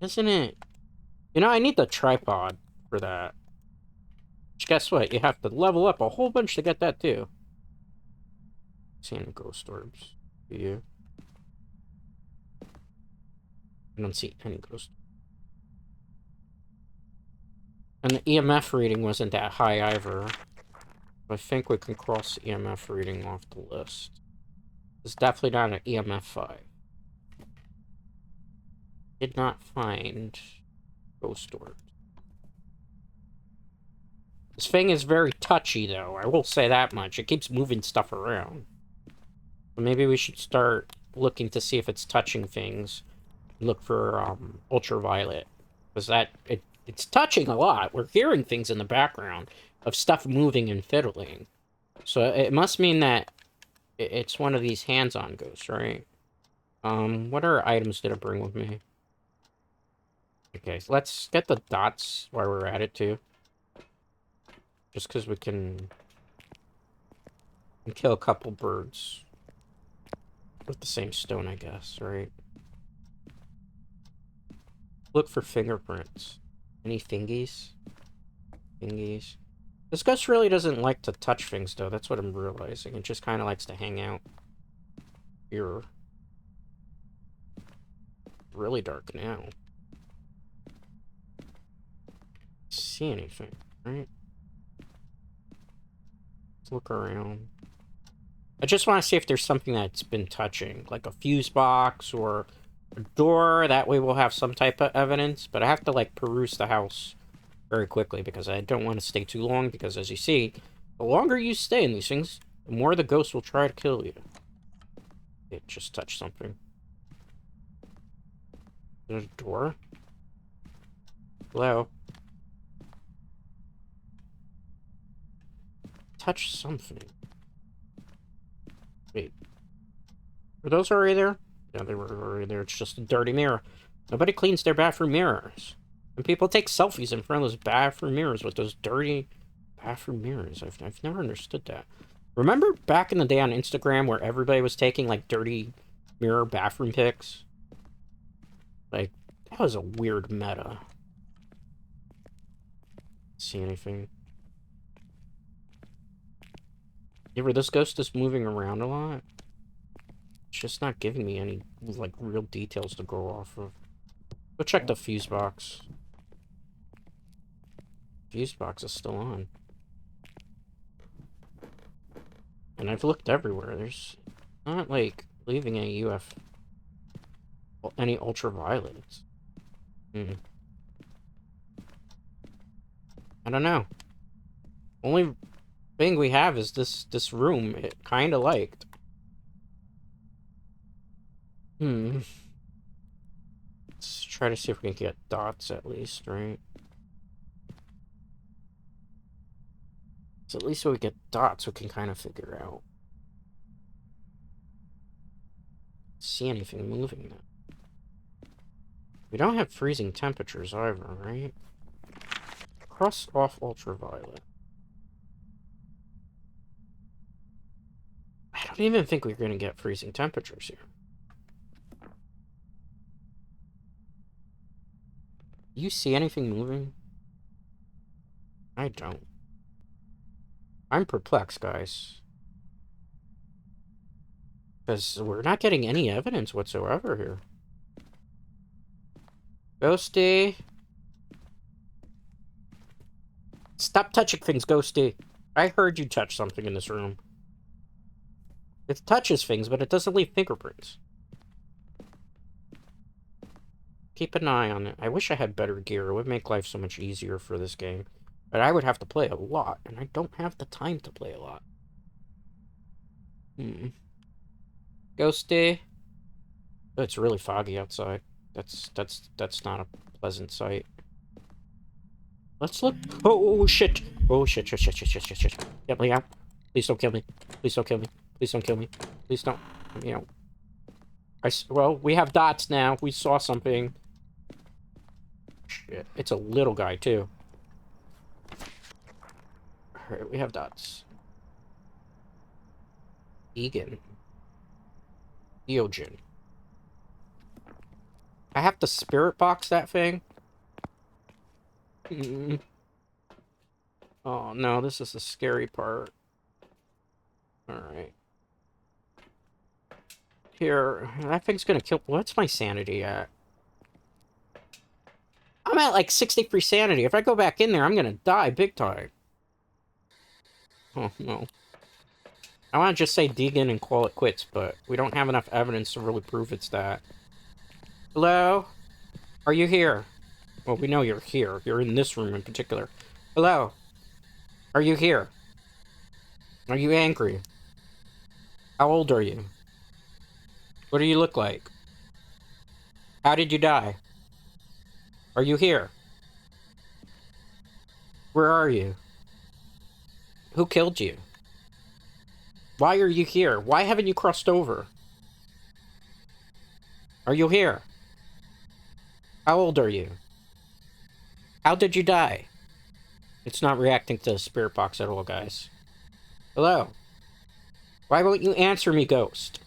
Isn't it? You know, I need the tripod for that. Which, guess what? You have to level up a whole bunch to get that, too. Seeing ghost orbs. Do you? I don't see any ghost. And the EMF reading wasn't that high either. I think we can cross the EMF reading off the list. It's definitely not an EMF 5. Did not find ghost orbs. This thing is very touchy, though. I will say that much. It keeps moving stuff around. So maybe we should start looking to see if it's touching things. Look for ultraviolet. Because it's touching a lot. We're hearing things in the background of stuff moving and fiddling. So it must mean that it's one of these hands-on ghosts, right? What other items did I bring with me? Okay, so let's get the dots while we're at it, too. Just because we can kill a couple birds with the same stone, I guess, right? Look for fingerprints. Any fingies? Fingies. This ghost really doesn't like to touch things, though. That's what I'm realizing. It just kind of likes to hang out here. Really dark now. See anything, right? Let's look around. I just want to see if there's something that's been touching, like a fuse box or a door. That way we'll have some type of evidence, but I have to, like, peruse the house very quickly because I don't want to stay too long, because as you see, the longer you stay in these things, the more the ghost will try to kill you. It just touched something. There's a door. Hello? Touch something. Wait. Were those already there? Yeah, they were already there. It's just a dirty mirror. Nobody cleans their bathroom mirrors. And people take selfies in front of those bathroom mirrors with those dirty bathroom mirrors. I've never understood that. Remember back in the day on Instagram where everybody was taking, like, dirty mirror bathroom pics? Like, that was a weird meta. See anything? Yeah, where this ghost is moving around a lot. It's just not giving me any, like, real details to go off of. Go check the fuse box. Fuse box is still on. And I've looked everywhere. There's not, like, leaving any any ultraviolets. I don't know. Only thing we have is this room. It kind of liked. Let's try to see if we can get dots at least, right? So at least when we get dots, we can kind of figure out. See anything moving now. We don't have freezing temperatures either, right? Cross off ultraviolet. I don't even think we're going to get freezing temperatures here. You see anything moving? I don't. I'm perplexed, guys. Because we're not getting any evidence whatsoever here. Ghostie. Stop touching things, Ghostie. I heard you touch something in this room. It touches things, but it doesn't leave fingerprints. Keep an eye on it. I wish I had better gear. It would make life so much easier for this game. But I would have to play a lot, and I don't have the time to play a lot. Ghostie. Oh, it's really foggy outside. That's not a pleasant sight. Let's look. Oh shit! Oh shit! Get me out! Please don't kill me! Please don't kill me! Please don't kill me! Please don't. You know. Well, we have dots now. We saw something. Shit! It's a little guy too. All right, we have dots. Egan. Eogen. I have to spirit box that thing? Oh no, this is the scary part. Alright. Here, that thing's gonna kill. What's my sanity at? I'm at like 63 sanity. If I go back in there, I'm gonna die big time. Oh no. I want to just say Deegan and call it quits, but we don't have enough evidence to really prove it's that. Hello? Are you here? Well, we know you're here. You're in this room in particular. Hello? Are you here? Are you angry? How old are you? What do you look like? How did you die? Are you here? Where are you? Who killed you? Why are you here? Why haven't you crossed over? Are you here? How old are you? How did you die? It's not reacting to the spirit box at all, guys. Hello? Why won't you answer me, ghost?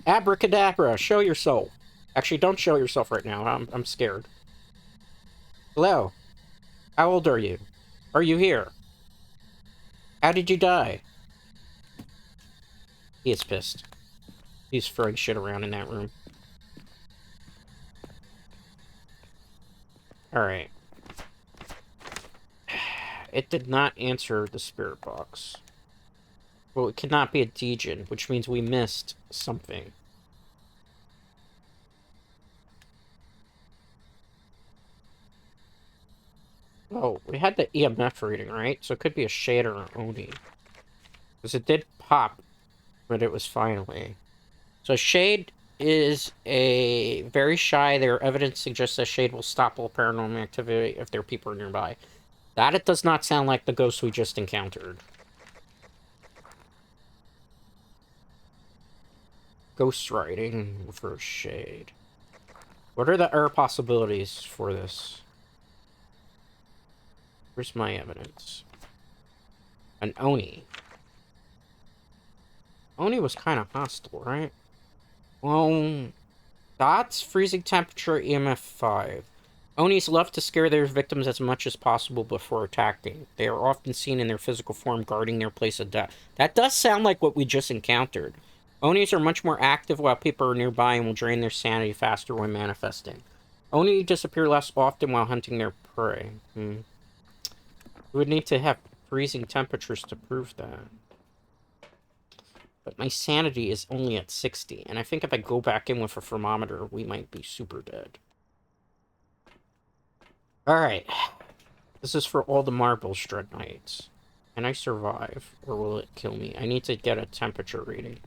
Abracadabra, show yourself. Actually, don't show yourself right now. I'm scared. Hello. How old are you? Are you here? How did you die? He is pissed. He's throwing shit around in that room. Alright. It did not answer the spirit box. Well, it cannot be a degen, which means we missed something. Oh, we had the EMF reading, right? So it could be a shade or an Oni. Because it did pop, but it was finally. So shade is a very shy. Their evidence suggests that shade will stop all paranormal activity if there are people nearby. That it does not sound like the ghost we just encountered. Ghost writing for shade. What are the error possibilities for this? Where's my evidence? An Oni. Oni was kind of hostile, right? Well, dots, freezing temperature, EMF 5. Onis love to scare their victims as much as possible before attacking. They are often seen in their physical form guarding their place of death. That does sound like what we just encountered. Onis are much more active while people are nearby and will drain their sanity faster when manifesting. Oni disappear less often while hunting their prey. We would need to have freezing temperatures to prove that. But my sanity is only at 60, and I think if I go back in with a thermometer, we might be super dead. Alright. This is for all the marble Dread Knights. Can I survive, or will it kill me? I need to get a temperature reading.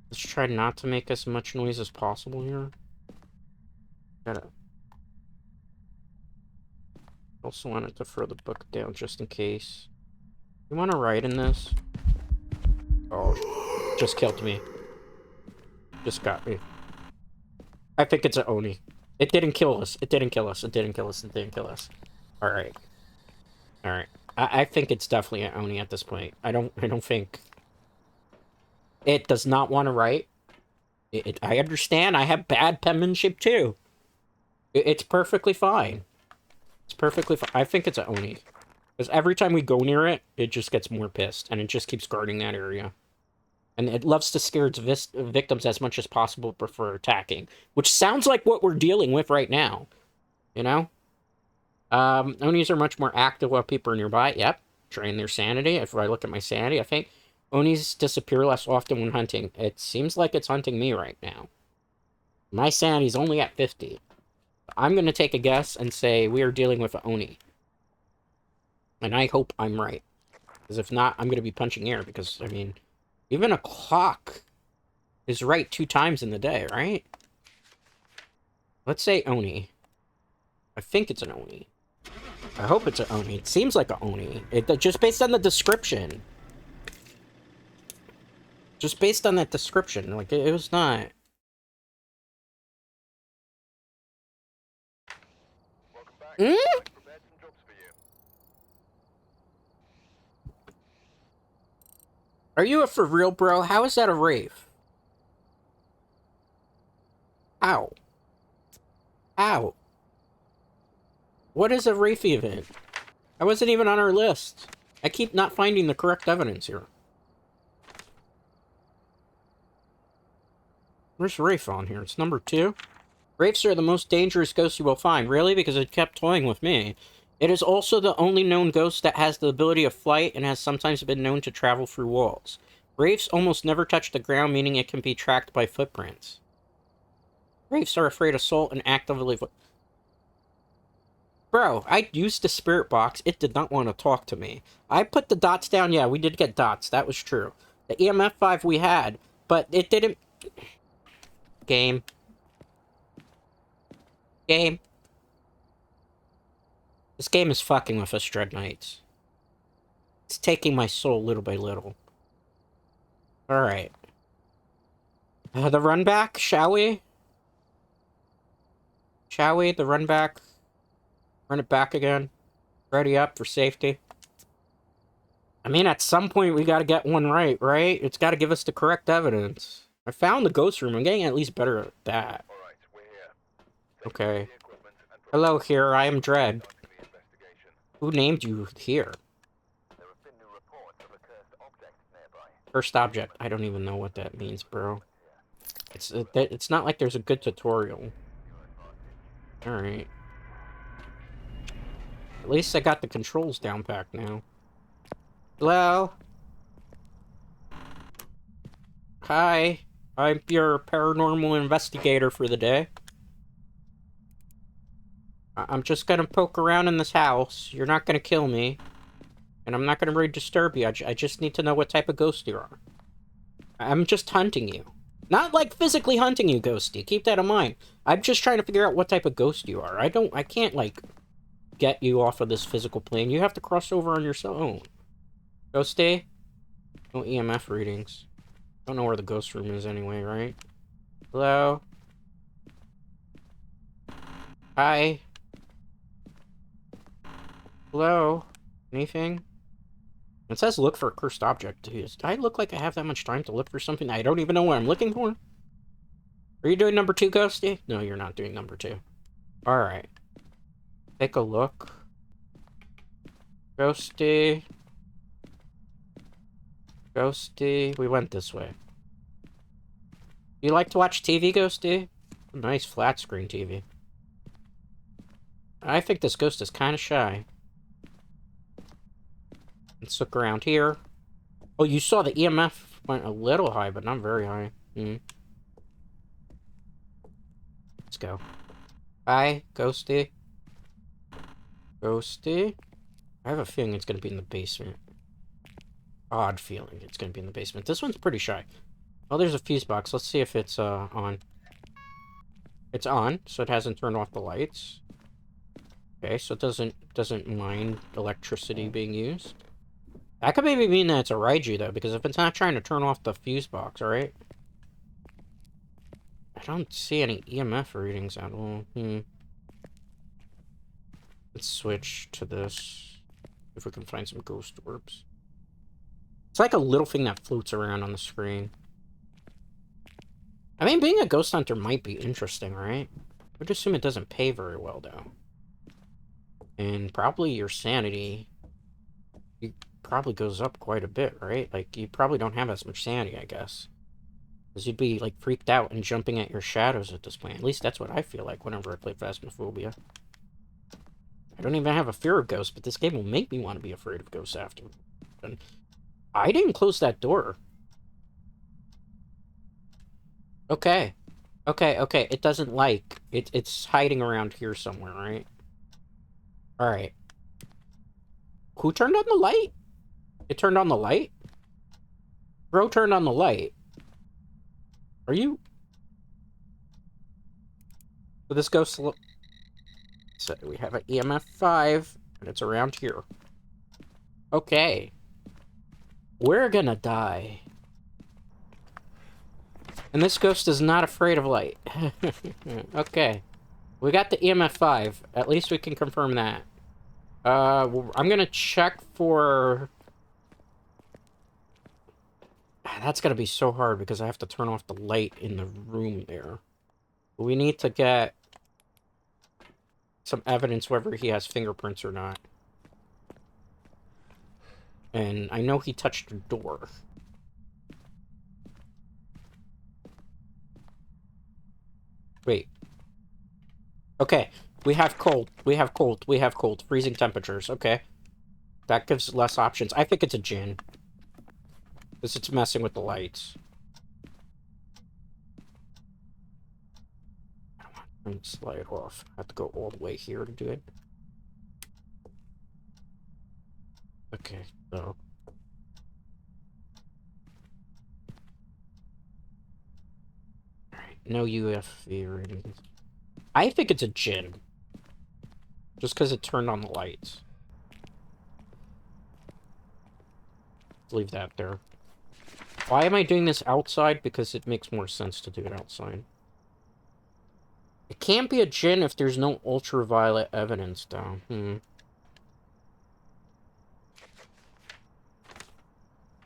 Let's try not to make as much noise as possible here. Gotta... Also wanted to throw the book down just in case. You want to write in this? Oh, just killed me. Just got me. I think it's an Oni. It didn't kill us. It didn't kill us. It didn't kill us. It didn't kill us. Alright. Alright. I think it's definitely an Oni at this point. I don't think... It does not want to write. I understand. I have bad penmanship too. It's perfectly fine. It's perfectly fine. I think it's an Oni. Because every time we go near it, it just gets more pissed. And it just keeps guarding that area. And it loves to scare its victims as much as possible before attacking. Which sounds like what we're dealing with right now. You know? Onis are much more active while people are nearby. Yep. Drain their sanity. If I look at my sanity, I think Onis disappear less often when hunting. It seems like it's hunting me right now. My sanity's only at 50. I'm going to take a guess and say we are dealing with an Oni. And I hope I'm right. Because if not, I'm going to be punching air. Because, I mean, even a clock is right 2 times in the day, right? Let's say Oni. I think it's an Oni. I hope it's an Oni. It seems like an Oni. Just based on the description. Just based on that description. Like, it was not... Welcome back. Hmm? I've prepared some jobs for you. Are you a for real, bro? How is that a rave? How? How? What is a Rafe event? I wasn't even on our list. I keep not finding the correct evidence here. Where's Rafe on here? It's number 2. Wraiths are the most dangerous ghosts you will find. Really? Because it kept toying with me. It is also the only known ghost that has the ability of flight and has sometimes been known to travel through walls. Wraiths almost never touch the ground, meaning it can be tracked by footprints. Wraiths are afraid of salt and actively... Bro, I used the spirit box. It did not want to talk to me. I put the dots down. Yeah, we did get dots. That was true. The EMF 5 we had, but it didn't... Game. Game. This game is fucking with us, Dread Knights. It's taking my soul little by little. Alright. The run back, shall we? Shall we? The run back. Run it back again. Ready up for safety. I mean, at some point we gotta get one right, right? It's gotta give us the correct evidence. I found the ghost room. I'm getting at least better at that. Alright, we're here. Okay. The equipment and Hello, here. I am Dread. starting the investigation. Who named you here? There have been new reports of a cursed object nearby. First object. I don't even know what that means, bro. It's not like there's a good tutorial. Alright. At least I got the controls down pat now. Hello? Hi. I'm your paranormal investigator for the day. I'm just gonna poke around in this house. You're not gonna kill me. And I'm not gonna really disturb you. I just need to know what type of ghost you are. I'm just hunting you. Not like physically hunting you, Ghostie. Keep that in mind. I'm just trying to figure out what type of ghost you are. I can't, like, get you off of this physical plane. You have to cross over on your own. Ghostie? No EMF readings. Don't know where the ghost room is anyway, right? Hello? Hi? Hello? Anything? It says look for a cursed object. Do I look like I have that much time to look for something I don't even know what I'm looking for? Are you doing number 2, Ghostie? No, you're not doing number 2. Alright. Take a look. Ghostie. Ghostie. We went this way. You like to watch TV, Ghostie? Nice flat screen TV. I think this ghost is kind of shy. Let's look around here. Oh, you saw the EMF went a little high, but not very high. Let's go. Hi, Ghostie. Ghostie? I have a feeling it's going to be in the basement. Odd feeling it's going to be in the basement. This one's pretty shy. Oh, there's a fuse box. Let's see if it's on. It's on, so it hasn't turned off the lights. Okay, so it doesn't mind electricity being used. That could maybe mean that it's a Raiju, though, because if it's not trying to turn off the fuse box, alright? I don't see any EMF readings at all. Let's switch to this. If we can find some ghost orbs. It's like a little thing that floats around on the screen. I mean, being a ghost hunter might be interesting, right? I would assume it doesn't pay very well, though. And probably your sanity probably goes up quite a bit, right? Like, you probably don't have as much sanity, I guess. Because you'd be, like, freaked out and jumping at your shadows at this point. At least that's what I feel like whenever I play Phasmophobia. I don't even have a fear of ghosts, but this game will make me want to be afraid of ghosts after. And I didn't close that door. Okay. Okay. It doesn't like... It's hiding around here somewhere, right? Alright. Who turned on the light? It turned on the light? Bro turned on the light. Are you... So this ghost... So we have an EMF 5, and it's around here. Okay. We're gonna die. And this ghost is not afraid of light. Okay. We got the EMF 5. At least we can confirm that. I'm gonna check for... That's gonna be so hard because I have to turn off the light in the room there. We need to get some evidence whether he has fingerprints or not. And I know he touched the door. Wait. Okay. We have cold. We have cold. We have cold. Freezing temperatures. Okay. That gives less options. I think it's a djinn. Because it's messing with the lights. I don't want to slide off. I have to go all the way here to do it. Okay, so... Alright, no UFV readings. I think it's a djinn. Just because it turned on the lights. Leave that there. Why am I doing this outside? Because it makes more sense to do it outside. It can't be a djinn if there's no ultraviolet evidence, though.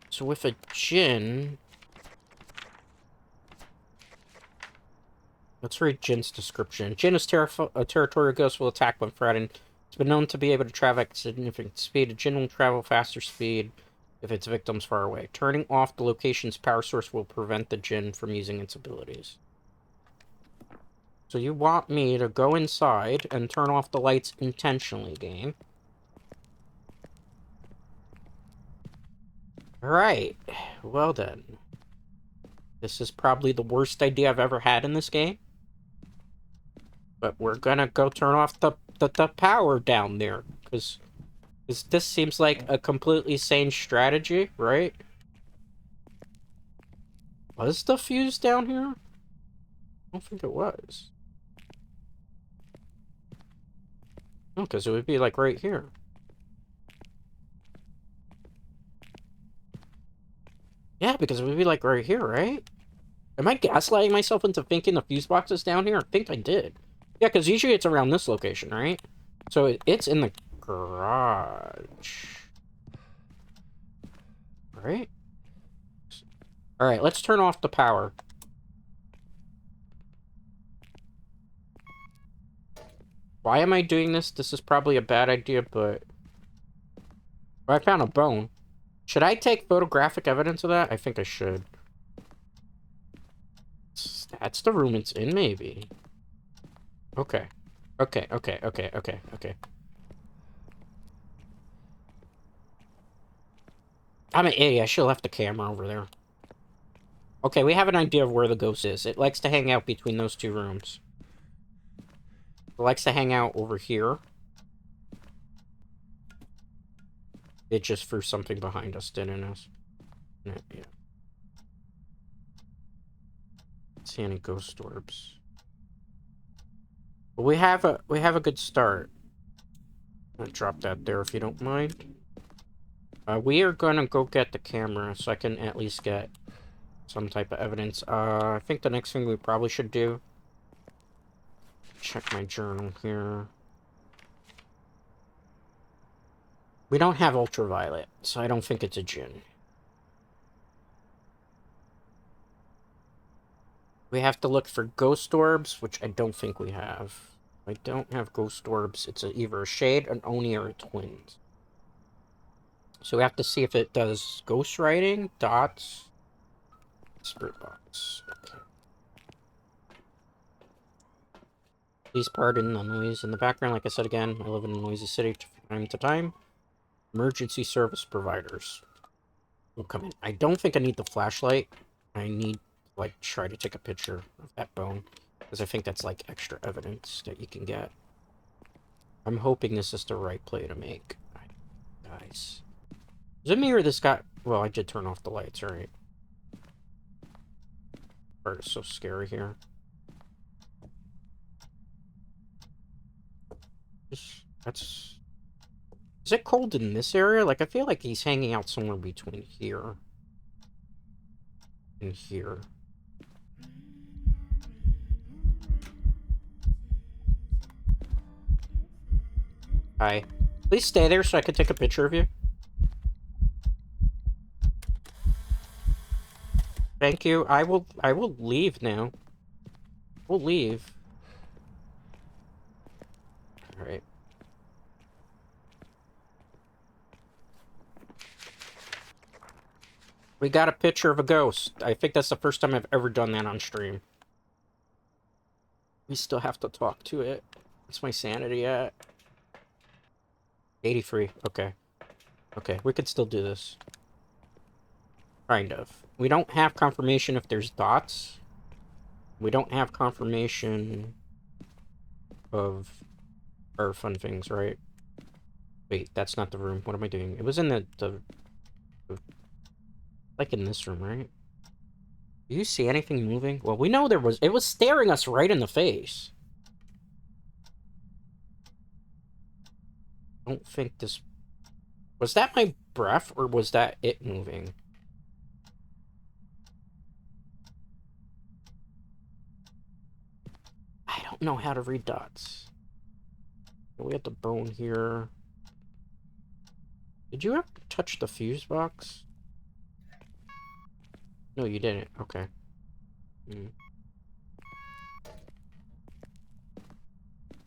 So with a djinn... Let's read Jin's description. Jin is a territorial ghost will attack when threatened. It's been known to be able to travel at significant speed. Jin will travel faster speed if its victim's far away. Turning off the location's power source will prevent the Jin from using its abilities. So you want me to go inside and turn off the lights intentionally, game. Alright. Well then. This is probably the worst idea I've ever had in this game. But we're gonna go turn off the power down there. Because this seems like a completely sane strategy, right? Was the fuse down here? I don't think it was. No, because it would be like right here. Yeah, because it would be like right here, right? Am I gaslighting myself into thinking the fuse box is down here? I think I did. Yeah, because usually it's around this location, right? So it's in the garage. Right? Alright, let's turn off the power. Why am I doing this? This is probably a bad idea, but... I found a bone. Should I take photographic evidence of that? I think I should. That's the room it's in, maybe. Okay. Okay. I'm an idiot. I should have left the camera over there. Okay, we have an idea of where the ghost is. It likes to hang out between those two rooms. It likes to hang out over here. It just threw something behind us, didn't it? Yeah. See any ghost orbs? But we have a good start. I'll drop that there if you don't mind. We are gonna go get the camera so I can at least get some type of evidence. I think the next thing we probably should do... Check my journal here. We don't have ultraviolet, so I don't think it's a Jinn. We have to look for ghost orbs, which I don't think we have. I don't have ghost orbs. It's either a shade, an Oni, or a twins. So we have to see if it does ghost writing, dots, spirit box. Okay. Please pardon the noise in the background. Like I said again, I live in a noisy city from time to time. Emergency service providers will come in. I don't think I need the flashlight. I need, like, try to take a picture of that bone. Because I think that's, like, extra evidence that you can get. I'm hoping this is the right play to make. Guys. Is it me or this guy? Well, I did turn off the lights, right? Part is so scary here. That's... Is it cold in this area? Like, I feel like he's hanging out somewhere between here and here. Hi. Please stay there so I can take a picture of you. Thank you. I will leave now. We'll leave. Alright. We got a picture of a ghost. I think that's the first time I've ever done that on stream. We still have to talk to it. What's my sanity at? 83. Okay. Okay, we could still do this. Kind of. We don't have confirmation if there's dots. We don't have confirmation of our fun things, right? Wait, that's not the room. What am I doing? It was in the like in this room, right? Do you see anything moving? Well, we know it was staring us right in the face. I don't think this... Was that my breath, or was that it moving? I don't know how to read dots. We have the bone here. Did you ever touch the fuse box? No, you didn't. Okay.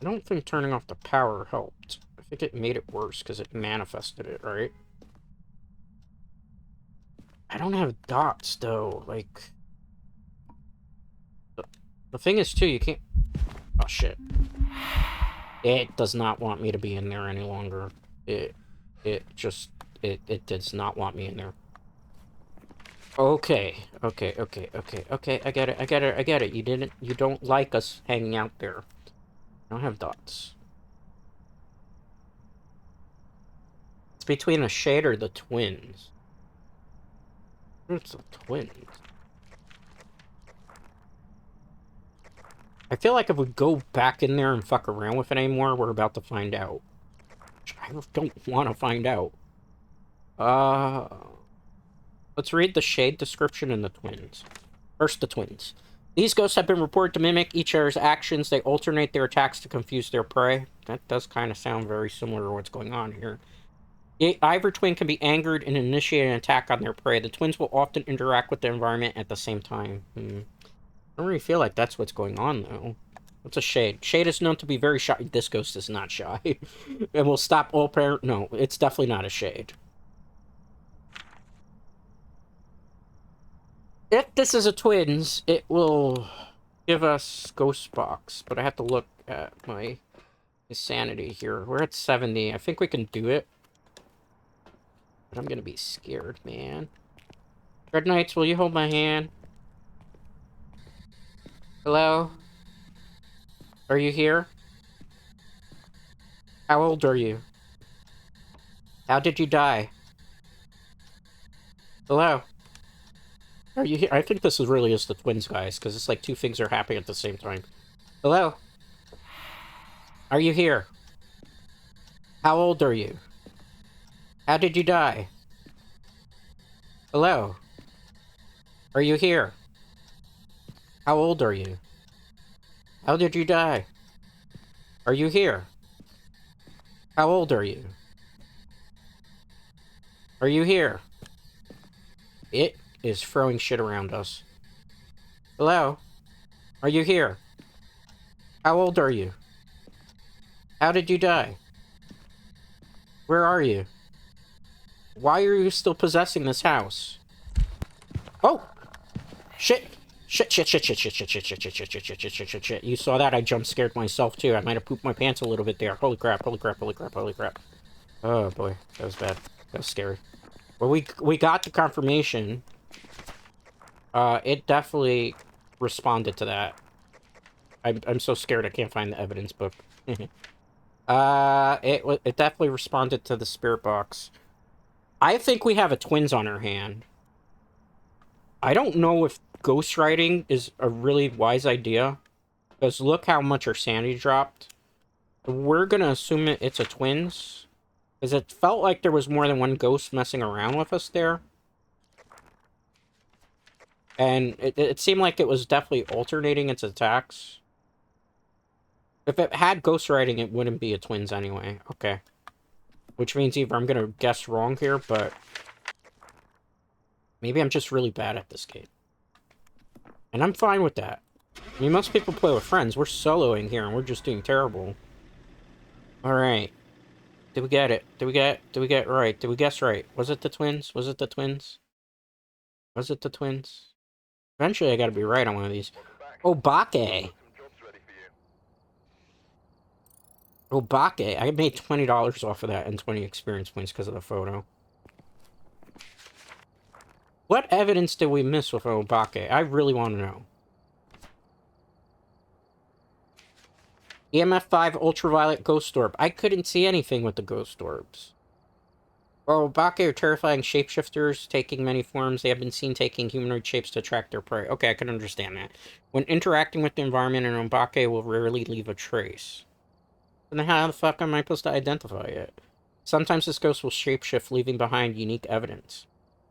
I don't think turning off the power helped. I think it made it worse because it manifested it, right? I don't have dots, though. Like, the thing is, too, you can't... Oh, shit. It does not want me to be in there any longer. It just... It does not want me in there. Okay. Okay. I get it. You don't like us hanging out there. I don't have dots. It's between a shade or the twins. It's the twins. I feel like if we go back in there and fuck around with it anymore, we're about to find out. I don't want to find out. Let's read the shade description in the twins. First, the twins. These ghosts have been reported to mimic each other's actions. They alternate their attacks to confuse their prey. That does kind of sound very similar to what's going on here. Either twin can be angered and initiate an attack on their prey. The twins will often interact with the environment at the same time. I don't really feel like that's what's going on, though. What's a shade? Shade is known to be very shy. This ghost is not shy. And will stop all parent... No, it's definitely not a shade. If this is a twins, it will give us ghost box. But I have to look at my sanity here. We're at 70. I think we can do it. But I'm gonna be scared, man. Red Knights, will you hold my hand? Hello? Are you here? How old are you? How did you die? Hello? Are you here? I think this is really just the twins, guys, because it's like two things are happening at the same time. Hello? Are you here? How old are you? How did you die? Hello? Are you here? How old are you? How did you die? Are you here? How old are you? Are you here? It is throwing shit around us. Hello? Are you here? How old are you? How did you die? Where are you? Why are you still possessing this house? Oh! Shit! Shit. You saw that? I jump scared myself too. I might have pooped my pants a little bit there. Holy crap. Oh boy, that was bad. That was scary. Well, we got the confirmation. It definitely responded to that. I'm so scared I can't find the evidence book. It definitely responded to the spirit box. I think we have a twins on our hand. I don't know if ghostwriting is a really wise idea. Because look how much our sanity dropped. We're gonna assume it's a twins. Because it felt like there was more than one ghost messing around with us there. And it seemed like it was definitely alternating its attacks. If it had ghostwriting, it wouldn't be a twins anyway. Okay. Which means either I'm gonna guess wrong here, but... maybe I'm just really bad at this game. And I'm fine with that. I mean, most people play with friends. We're soloing here, and we're just doing terrible. Alright. Did we get it? Did we get it right? Did we guess right? Was it the twins? Was it the twins? Was it the twins? Eventually, I gotta be right on one of these. Obake! Obake! I made $20 off of that and 20 experience points because of the photo. What evidence did we miss with Obake? I really want to know. EMF 5 ultraviolet ghost orb. I couldn't see anything with the ghost orbs. While Obake are terrifying shapeshifters, taking many forms, they have been seen taking humanoid shapes to attract their prey. Okay, I can understand that. When interacting with the environment, an Obake will rarely leave a trace. Then how the fuck am I supposed to identify it? Sometimes this ghost will shapeshift, leaving behind unique evidence.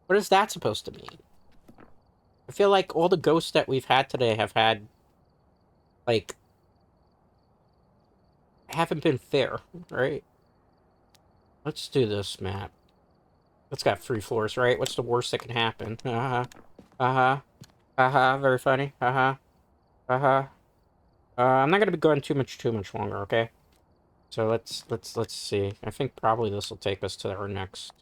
What is that supposed to mean? I feel like all the ghosts that we've had today have had, like, haven't been fair, right? Let's do this map. It's got 3 floors, right? What's the worst that can happen? Very funny. I'm not gonna be going too much longer, okay? So let's see. I think probably this will take us to our next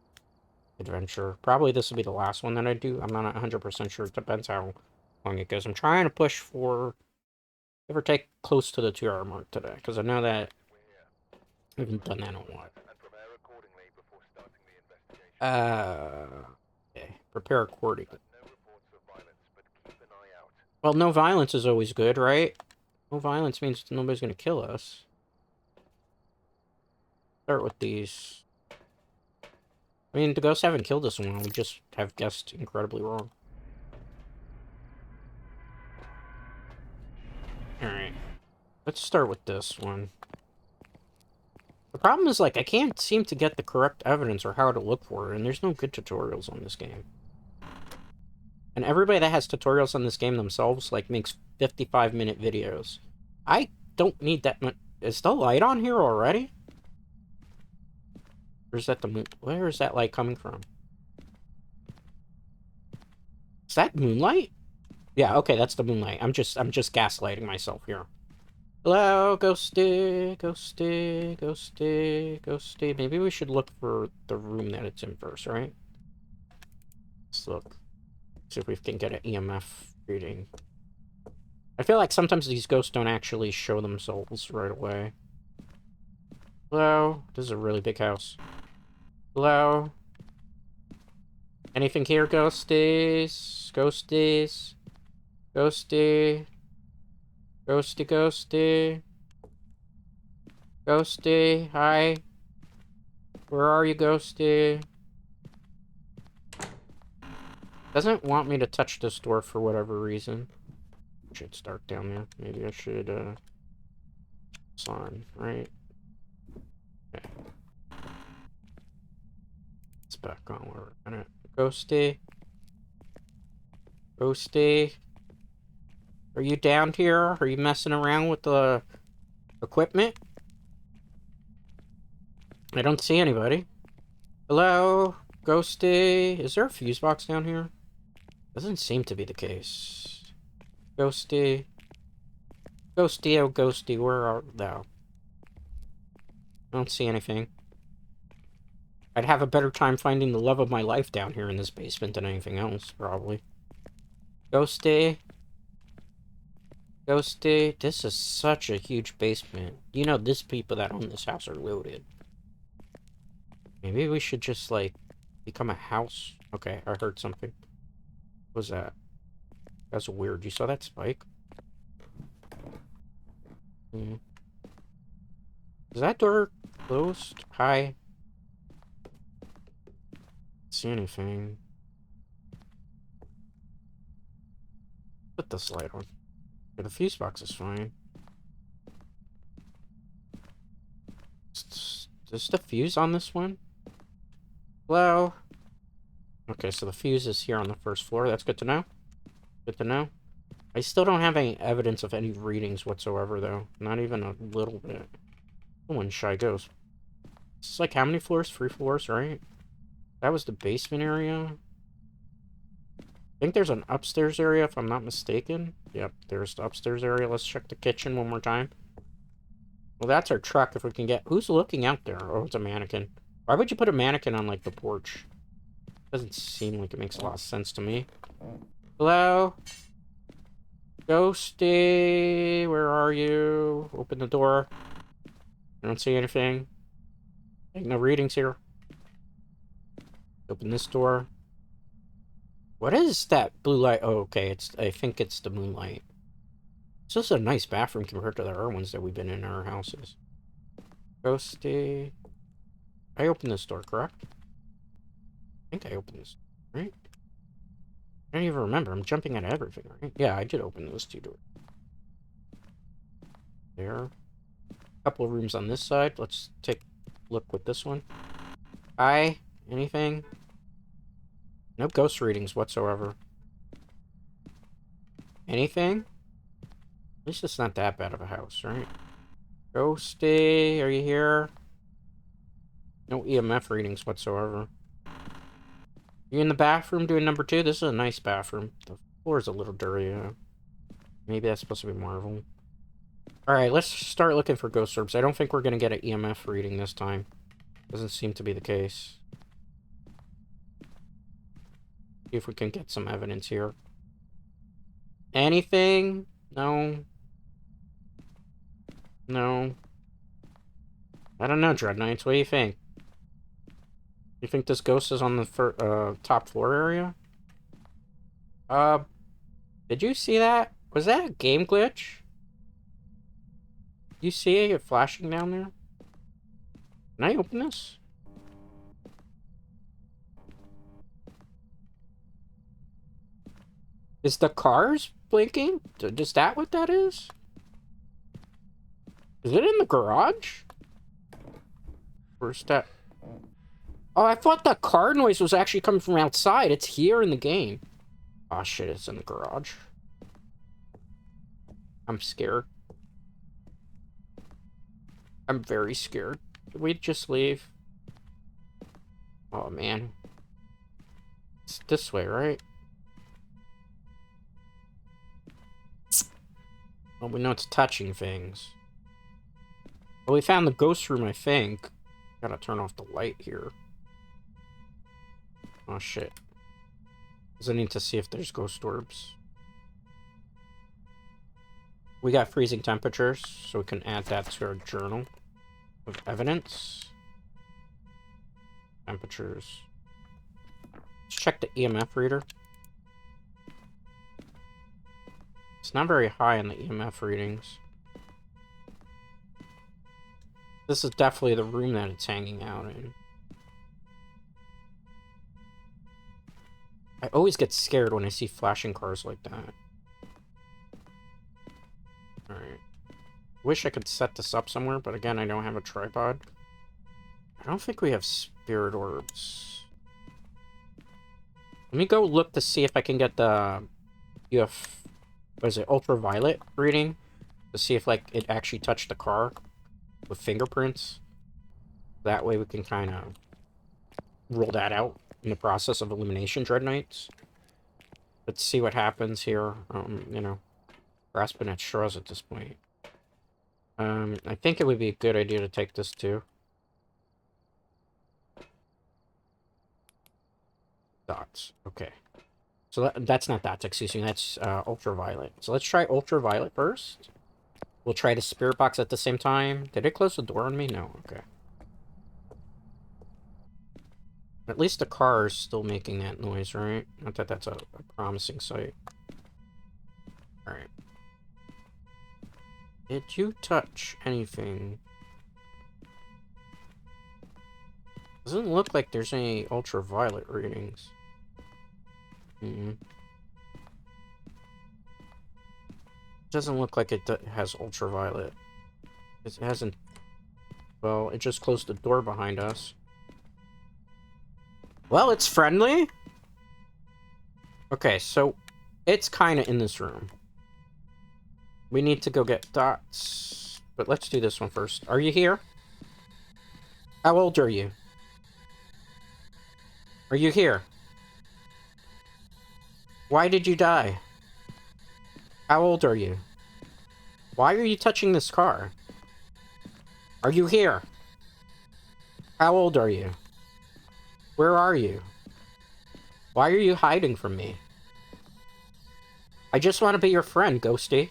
adventure. Probably this will be the last one that I do. I'm not 100% sure. It depends how long it goes. I'm trying to push for give or take close to the 2-hour mark today, because I know that I haven't done that in a while. And prepare accordingly before starting the investigation. Okay. Prepare accordingly. No reports of violence, but keep an eye out. Well, no violence is always good, right? No violence means nobody's gonna kill us. Start with these. I mean, the ghosts haven't killed us in a while. We just have guessed incredibly wrong. Alright. Let's start with this one. The problem is, like, I can't seem to get the correct evidence or how to look for it, and there's no good tutorials on this game. And everybody that has tutorials on this game themselves, like, makes 55-minute videos. I don't need that much. Is the light on here already? Or is that the moon? Where is that light coming from? Is that moonlight? Yeah, okay, that's the moonlight. I'm just gaslighting myself here. Hello, Ghostie, Ghostie, Ghostie, Ghostie. Maybe we should look for the room that it's in first, right? Let's look. See if we can get an EMF reading. I feel like sometimes these ghosts don't actually show themselves right away. Hello? This is a really big house. Hello? Anything here, ghosties? Ghosties? Ghostie? Ghostie, ghostie? Ghostie, hi? Where are you, ghostie? Doesn't want me to touch this door for whatever reason. It's dark down there. Maybe I should, it's on, right? Okay. It's back on where we're gonna... Ghostie? Ghostie? Are you down here? Are you messing around with the equipment? I don't see anybody. Hello? Ghostie? Is there a fuse box down here? Doesn't seem to be the case. Ghostie? Ghostie, oh Ghostie, where are thou? I don't see anything. I'd have a better time finding the love of my life down here in this basement than anything else, probably. Ghostie? Ghostie? This is such a huge basement. You know, these people that own this house are loaded. Maybe we should just, like, become a house. Okay, I heard something. What was that? That's weird. You saw that spike? Hmm. Is that door closed? Hi. See anything? Put this light on. Yeah, the fuse box is fine. Is the fuse on this one? Hello? Okay, so the fuse is here on the first floor. That's good to know. Good to know. I still don't have any evidence of any readings whatsoever, though. Not even a little bit. One shy ghost. This is like how many floors? 3 floors, right? That was the basement area. I think there's an upstairs area, if I'm not mistaken. Yep, there's the upstairs area. Let's check the kitchen one more time. Well, that's our truck, if we can get... Who's looking out there? Oh, it's a mannequin. Why would you put a mannequin on, like, the porch? Doesn't seem like it makes a lot of sense to me. Hello? Ghostie, where are you? Open the door. I don't see anything. No readings here. Open this door. What is that blue light? Oh, okay. I think it's the moonlight. This is a nice bathroom compared to the other ones that we've been in our houses. Ghostie. I opened this door, correct? I think I opened this, right? I don't even remember. I'm jumping at everything, right? Yeah, I did open those 2 doors. There. A couple of rooms on this side. Let's take a look with this one. Hi? Anything? No ghost readings whatsoever. Anything? At least it's not that bad of a house, right? Ghostie, are you here? No EMF readings whatsoever. You in the bathroom doing number 2? This is a nice bathroom. The floor is a little dirty, Maybe that's supposed to be marble. Alright, let's start looking for ghost orbs. I don't think we're gonna get an EMF reading this time. Doesn't seem to be the case. See if we can get some evidence here. Anything? No. No. I don't know, Dread Knights. What do you think? You think this ghost is on the top floor area? Uh, did you see that? Was that a game glitch? You see it flashing down there? Can I open this? Is the cars blinking? Is that what that is? Is it in the garage? Where's that? Oh, I thought the car noise was actually coming from outside. It's here in the game. Oh shit, it's in the garage. I'm scared. I'm very scared. Did we just leave? Oh man. It's this way, right? Oh, we know it's touching things. Well, we found the ghost room, I think. Gotta turn off the light here. Oh shit. Because I need to see if there's ghost orbs. We got freezing temperatures, so we can add that to our journal of evidence. Temperatures. Let's check the EMF reader. It's not very high in the EMF readings. This is definitely the room that it's hanging out in. I always get scared when I see flashing cars like that. Alright. Wish I could set this up somewhere, but again, I don't have a tripod. I don't think we have spirit orbs. Let me go look to see if I can get the what is it, ultraviolet reading? To see if, like, it actually touched the car with fingerprints. That way we can kind of rule that out in the process of elimination, Dread Knights. Let's see what happens here. You know, grasping at straws at this point. I think it would be a good idea to take this too. Dots. Okay. So that's not dots, excuse me. That's ultraviolet. So let's try ultraviolet first. We'll try the spirit box at the same time. Did it close the door on me? No. Okay. At least the car is still making that noise, right? Not that that's a promising sight. Alright. Did you touch anything? Doesn't look like there's any ultraviolet readings. Doesn't look like it has ultraviolet. It hasn't... Well, it just closed the door behind us. Well, it's friendly. Okay, so it's kind of in this room. We need to go get dots. But let's do this one first. Are you here? How old are you? Are you here? Why did you die? How old are you? Why are you touching this car? Are you here? How old are you? Where are you? Why are you hiding from me? I just want to be your friend, Ghostie.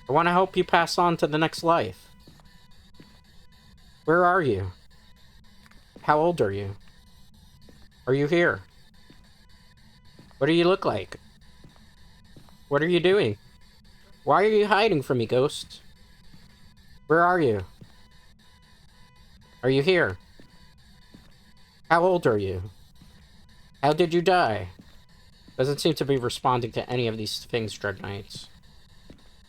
I want to help you pass on to the next life. Where are you? How old are you? Are you here? What do you look like? What are you doing? Why are you hiding from me, Ghost? Where are you? Are you here? How old are you? How did you die? Doesn't seem to be responding to any of these things, Dread Knights.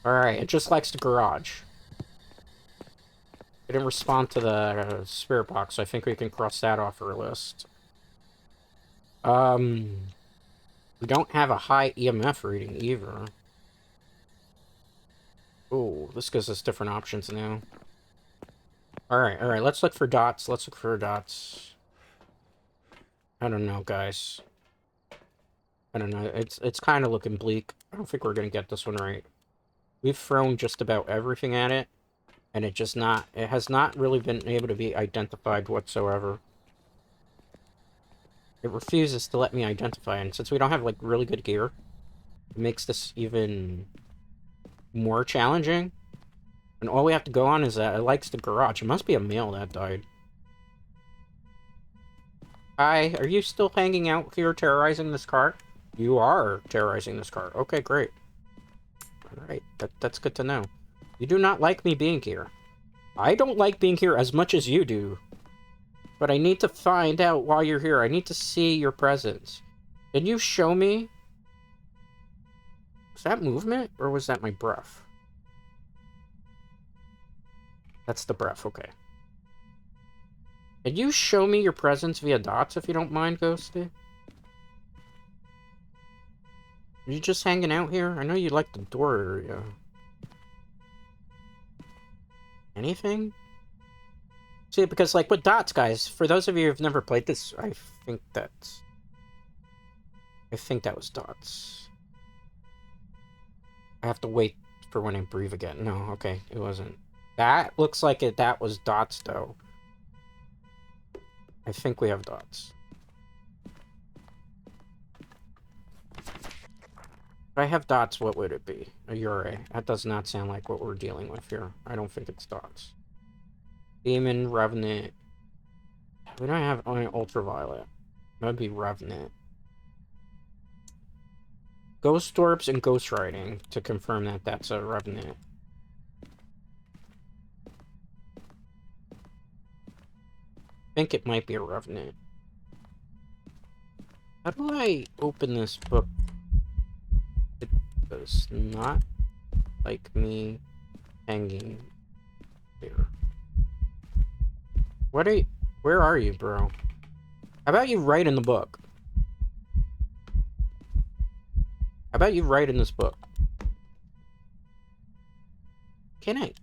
Alright, it just likes the garage. It didn't respond to the spirit box, so I think we can cross that off our list. We don't have a high EMF reading either. Oh, this gives us different options now. Alright, let's look for dots. Let's look for dots. I don't know, guys. I don't know. It's kind of looking bleak. I don't think we're gonna get this one right. We've thrown just about everything at it, and it has not really been able to be identified whatsoever. It refuses to let me identify, and since we don't have, like, really good gear, it makes this even more challenging. And all we have to go on is that it likes the garage. It must be a male that died. Hi, are you still hanging out here terrorizing this car? You are terrorizing this car. Okay, great. Alright, that's good to know. You do not like me being here. I don't like being here as much as you do. But I need to find out why you're here. I need to see your presence. Can you show me? Was that movement, or was that my breath? That's the breath, okay. Can you show me your presence via dots if you don't mind, Ghostie? Are you just hanging out here? I know you like the door area. Anything? See, because, like, with dots, guys, for those of you who've never played this, I think that was dots. I have to wait for when I breathe again. No, okay, it wasn't. That looks like that was dots, though. I think we have dots. If I have dots, what would it be? A Ure. That does not sound like what we're dealing with here. I don't think it's dots. Demon, Revenant. We don't have only Ultraviolet. That would be Revenant. Ghost Orbs and Ghost Riding to confirm that that's a Revenant. I think it might be a Revenant. How do I open this book? It does not like me hanging here. Where are you, bro? How about you write in the book? How about you write in this book? Can I?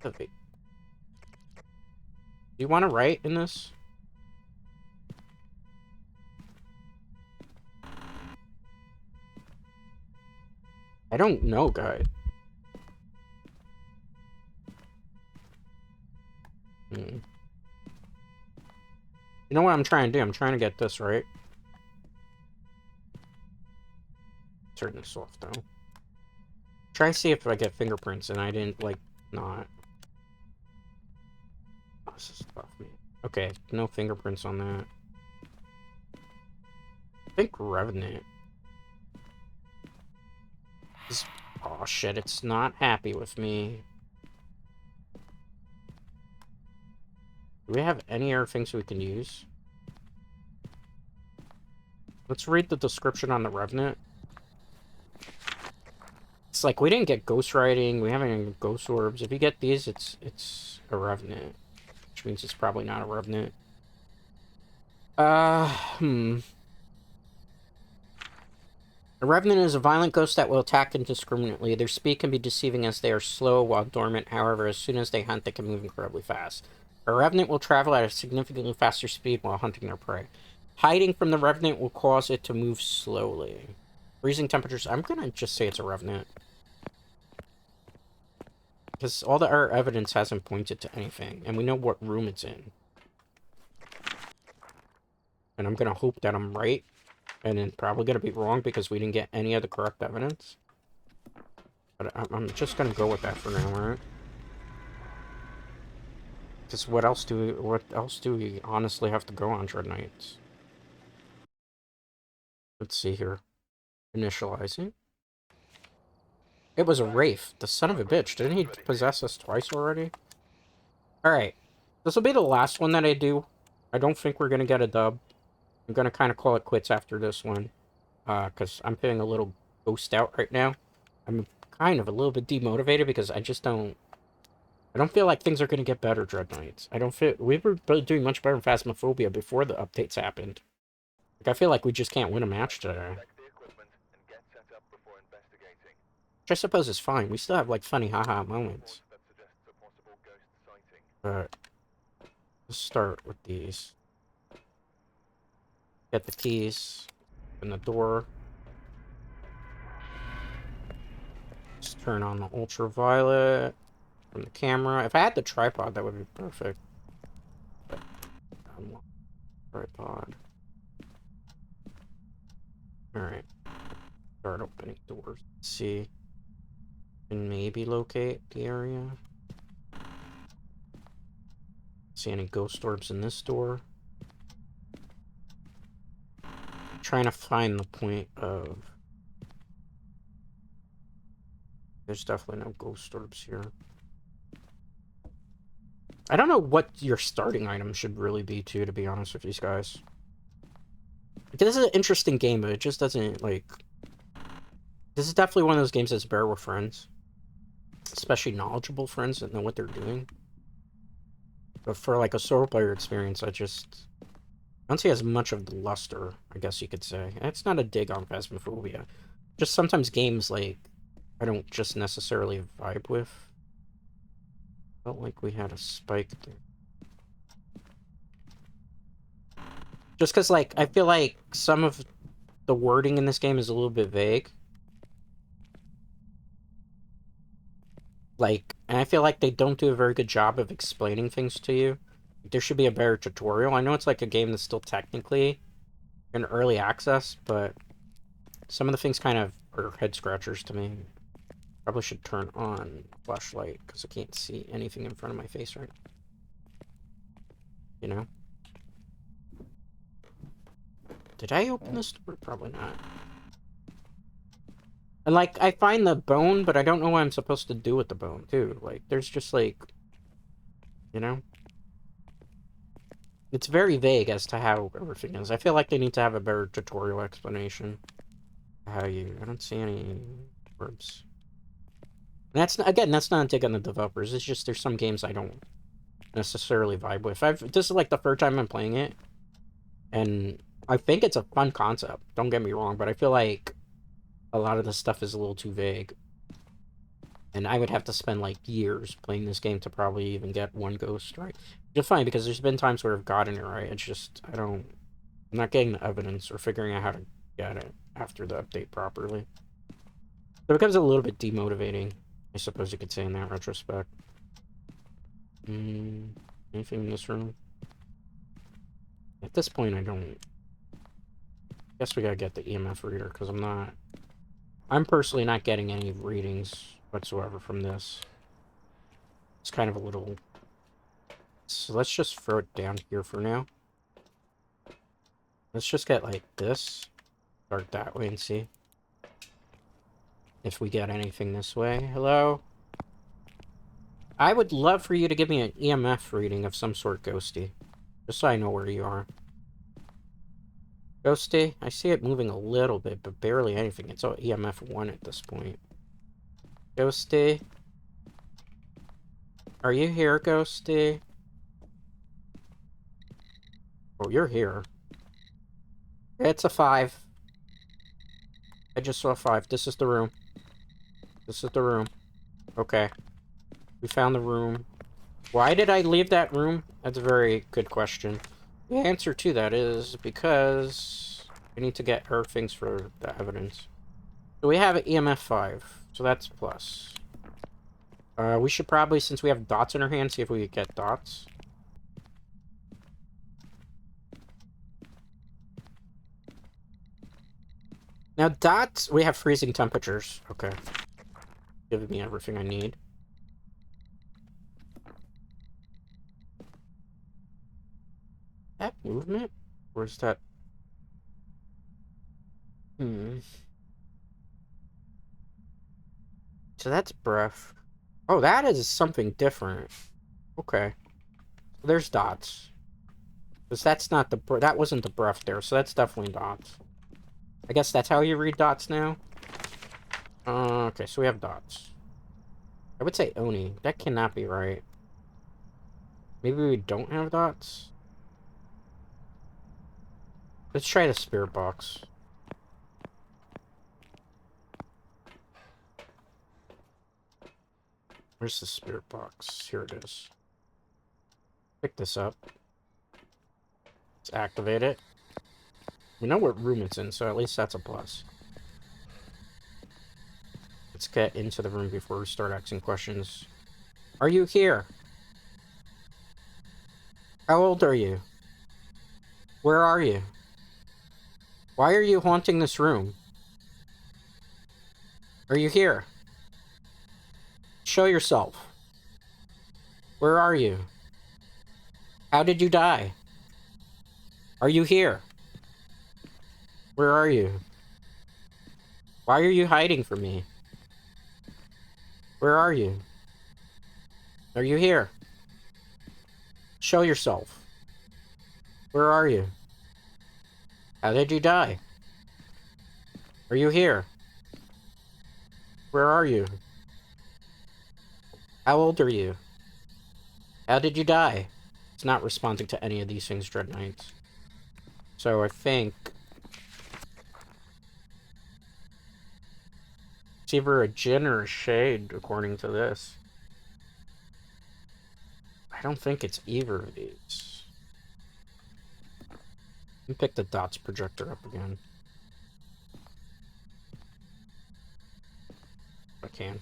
Okay. Do you want to write in this? I don't know, guy. You know what I'm trying to do? I'm trying to get this right. Turn this off, though. Try to see if I get fingerprints, and I didn't, like, not. Oh, this is tough, man. Okay, no fingerprints on that. I think Revenant. Oh, shit, it's not happy with me. Do we have any other things we can use? Let's read the description on the Revenant. It's like, we didn't get Ghost Riding, we haven't even Ghost Orbs. If you get these, it's a Revenant. Which means it's probably not a Revenant. A Revenant is a violent ghost that will attack indiscriminately. Their speed can be deceiving as they are slow while dormant. However, as soon as they hunt, they can move incredibly fast. A Revenant will travel at a significantly faster speed while hunting their prey. Hiding from the Revenant will cause it to move slowly. Freezing temperatures. I'm gonna just say it's a Revenant. Because all our evidence hasn't pointed to anything. And we know what room it's in. And I'm gonna hope that I'm right. And then probably gonna be wrong because we didn't get any of the correct evidence. But I'm just gonna go with that for now, right? Because what else do we honestly have to go on Dread Knights? Let's see here. Initializing. It was a Wraith. The son of a bitch. Didn't he possess us twice already? Alright. This will be the last one that I do. I don't think we're gonna get a dub. I'm gonna kind of call it quits after this one. Because I'm feeling a little ghost out right now. I'm kind of a little bit demotivated because I don't feel like things are going to get better, Dread Knights. I don't feel... We were doing much better in Phasmophobia before the updates happened. Like, I feel like we just can't win a match today. Which I suppose is fine. We still have, like, funny haha moments. But... let's start with these. Get the keys. Open the door. Just Turn on the ultraviolet from the camera. If I had the tripod, that would be perfect. But tripod. Alright. Start opening doors. Let's see. And maybe locate the area. See any ghost orbs in this door. Trying to find the point of... There's definitely no ghost orbs here. I don't know what your starting item should really be, too, to be honest with these guys. This is an interesting game, but it just doesn't, like... This is definitely one of those games that's better with friends. Especially knowledgeable friends that know what they're doing. But for, like, a solo player experience, I don't see as much of the luster, I guess you could say. And it's not a dig on Phasmophobia. Just sometimes games, like, I don't just necessarily vibe with. Felt like we had a spike there. Just because, like, I feel like some of the wording in this game is a little bit vague. Like, and I feel like they don't do a very good job of explaining things to you. There should be a better tutorial. I know it's like a game that's still technically in early access, but some of the things kind of are head scratchers to me. Probably should turn on flashlight because I can't see anything in front of my face right now. You know? Did I open this door? Probably not. And, like, I find the bone, but I don't know what I'm supposed to do with the bone, too. Like, there's just, like... You know? It's very vague as to how everything is. I feel like they need to have a better tutorial explanation. How you... I don't see any verbs. And that's, again, that's not a dig on the developers. It's just there's some games I don't necessarily vibe with. This is, like, the third time I'm playing it. And I think it's a fun concept. Don't get me wrong, but I feel like a lot of the stuff is a little too vague. And I would have to spend, like, years playing this game to probably even get one ghost right. Just fine, because there's been times where I've gotten it right. It's just, I'm not getting the evidence or figuring out how to get it after the update properly. So it becomes a little bit demotivating, I suppose you could say, in that retrospect. Anything in this room? At this point, I don't... Guess we gotta get the EMF reader, because I'm personally not getting any readings whatsoever from this. It's kind of a little... So let's just throw it down here for now. Let's just get, like, this. Start that way and see if we get anything this way. Hello? I would love for you to give me an EMF reading of some sort, Ghostie. Just so I know where you are. Ghostie? I see it moving a little bit, but barely anything. It's all EMF 1 at this point. Ghostie? Are you here, Ghostie? Oh, you're here. It's a 5. I just saw a 5. This is the room. This is the room. Okay. We found the room. Why did I leave that room? That's a very good question. The answer to that is because we need to get her things for the evidence. So we have an EMF 5, so that's plus. We should probably, since we have dots in our hand, see if we could get dots. Now dots, we have freezing temperatures. Okay. Giving me everything I need. That movement? Where's that? So that's breath. Oh, that is something different. Okay. There's dots. Because that's not the... That wasn't the breath there, so that's definitely dots. I guess that's how you read dots now? Okay, so we have dots. I would say Oni. That cannot be right. Maybe we don't have dots? Let's try the spirit box. Where's the spirit box? Here it is. Pick this up. Let's activate it. We know what room it's in, so at least that's a plus. Let's get into the room before we start asking questions. Are you here? How old are you? Where are you? Why are you haunting this room? Are you here? Show yourself. Where are you? How did you die? Are you here? Where are you? Why are you hiding from me? Where are you? Are you here? Show yourself. Where are you? How did you die? Are you here? Where are you? How old are you? How did you die? It's not responding to any of these things, Dread Knights. So I think it's either a djinn or a shade, according to this. I don't think it's either of these. Let me pick the dots projector up again. If I can.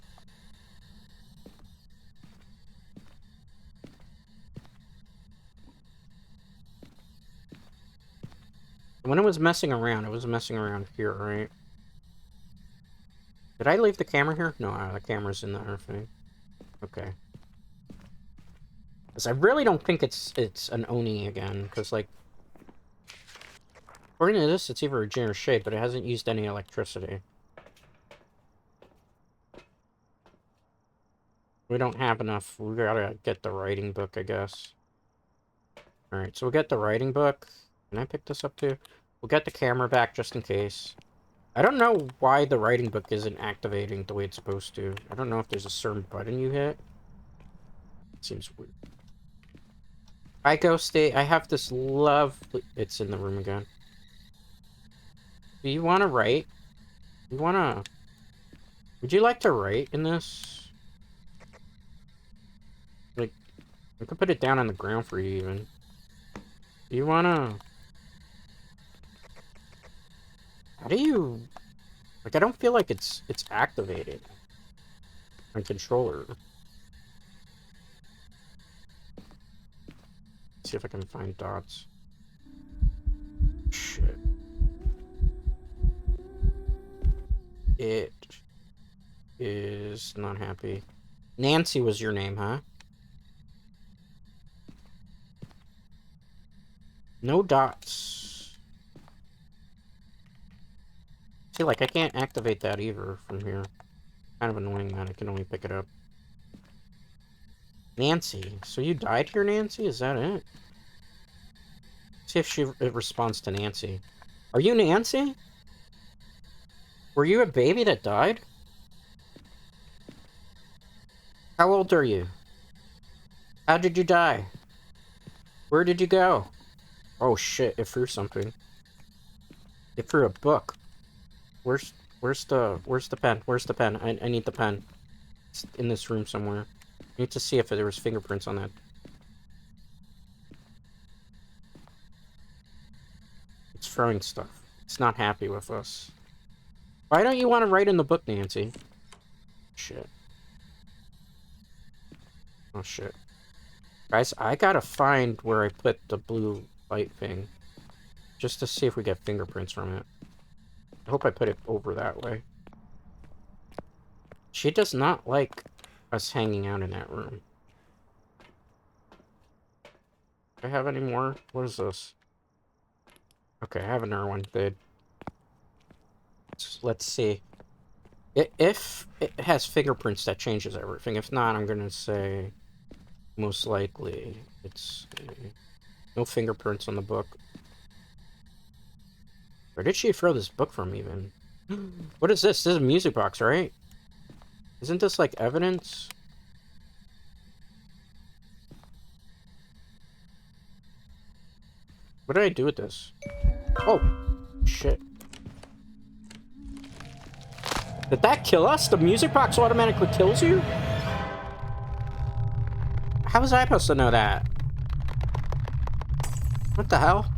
When it was messing around, it was messing around here, right? Did I leave the camera here? No, the camera's in the other thing. Okay. Because I really don't think it's an Oni again, because, like, according to this, it's either a djinn or shade, but it hasn't used any electricity. We don't have enough. We gotta get the writing book, I guess. Alright, so we'll get the writing book. Can I pick this up too? We'll get the camera back just in case. I don't know why the writing book isn't activating the way it's supposed to. I don't know if there's a certain button you hit. It seems weird. Hi, Ghostie. I have this lovely... It's in the room again. Do you want to write? You want to... Would you like to write in this? Like, I could put it down on the ground for you, even. Do you want to... How do you... Like, I don't feel like it's activated on controller. Let's see if I can find dots. Shit. It is not happy. Nancy was your name, huh? No dots. See, like, I can't activate that either from here. Kind of annoying that I can only pick it up. Nancy. So you died here, Nancy? Is that it? See if it responds to Nancy. Are you Nancy? Were you a baby that died? How old are you? How did you die? Where did you go? Oh shit, it threw something. It threw a book. Where's the pen? Where's the pen? I need the pen. It's in this room somewhere. I need to see if there was fingerprints on that. It's throwing stuff. It's not happy with us. Why don't you want to write in the book, Nancy? Shit. Oh shit. Guys, I gotta find where I put the blue light thing. Just to see if we get fingerprints from it. I hope I put it over that way. She does not like us hanging out in that room. Do I have any more? What is this? Okay, I have another one. Good. Let's see. If it has fingerprints, that changes everything. If not, I'm gonna say most likely it's no fingerprints on the book. Where did she throw this book from, even? What is this? This is a music box, right? Isn't this like evidence? What did I do with this? Oh, shit. Did that kill us? The music box automatically kills you? How was I supposed to know that? What the hell?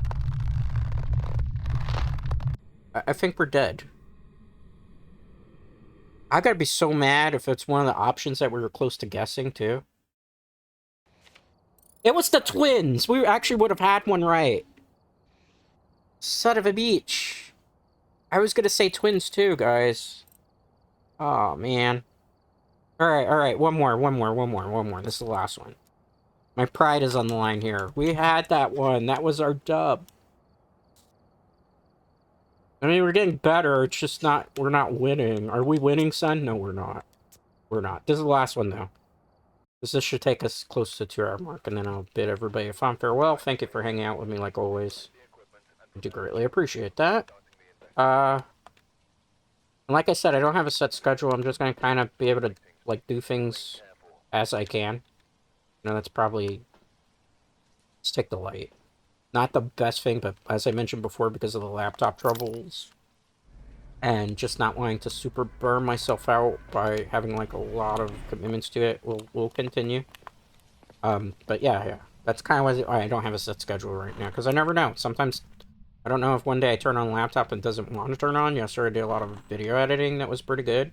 I think we're dead. I gotta be so mad if it's one of the options that we were close to guessing, too. It was the twins! We actually would have had one right. Son of a beach. I was gonna say twins, too, guys. Oh, man. Alright, one more. This is the last one. My pride is on the line here. We had that one. That was our dub. I mean, we're getting better. It's just not... We're not winning. Are we winning, son? No, we're not. We're not. This is the last one, though. This should take us close to the 2-hour mark, and then I'll bid everybody a fond farewell. Thank you for hanging out with me, like always. I do greatly appreciate that. And like I said, I don't have a set schedule. I'm just going to kind of be able to, like, do things as I can. You know, that's probably... Let's take the light. Not the best thing, but as I mentioned before, because of the laptop troubles and just not wanting to super burn myself out by having like a lot of commitments to it, we'll continue. But yeah, that's kind of why I don't have a set schedule right now, because I never know. Sometimes I don't know if one day I turn on the laptop and doesn't want to turn on. Yesterday I did a lot of video editing that was pretty good.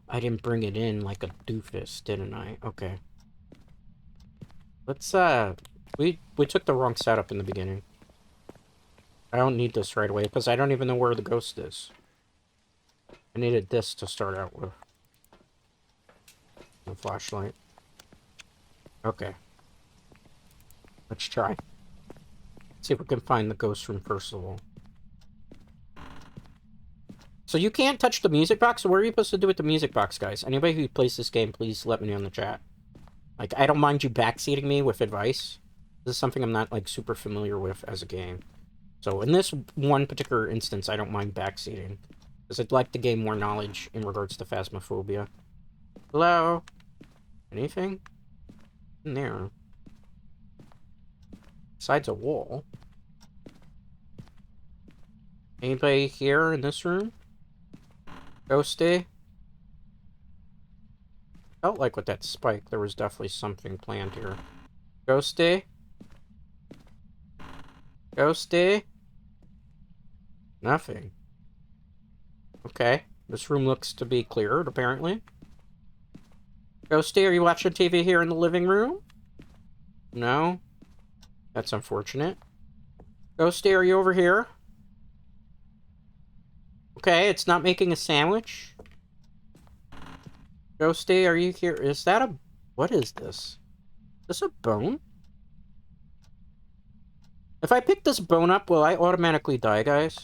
I didn't bring it in like a doofus, didn't I? Okay. Let's, we took the wrong setup in the beginning. I don't need this right away, because I don't even know where the ghost is. I needed this to start out with. The flashlight. Okay. Let's try. See if we can find the ghost room first of all. So you can't touch the music box? So what are you supposed to do with the music box, guys? Anybody who plays this game, please let me know in the chat. Like, I don't mind you backseating me with advice. This is something I'm not, like, super familiar with as a game. So in this one particular instance, I don't mind backseating. Because I'd like to gain more knowledge in regards to Phasmophobia. Hello? Anything? In there. Besides a wall. Anybody here in this room? Ghostie? Felt like with that spike, there was definitely something planned here. Ghostie? Ghostie? Nothing. Okay. This room looks to be cleared, apparently. Ghostie, are you watching TV here in the living room? No? That's unfortunate. Ghostie, are you over here? Okay, it's not making a sandwich. Ghostie, are you here? Is that a... What is this? Is this a bone? If I pick this bone up, will I automatically die, guys?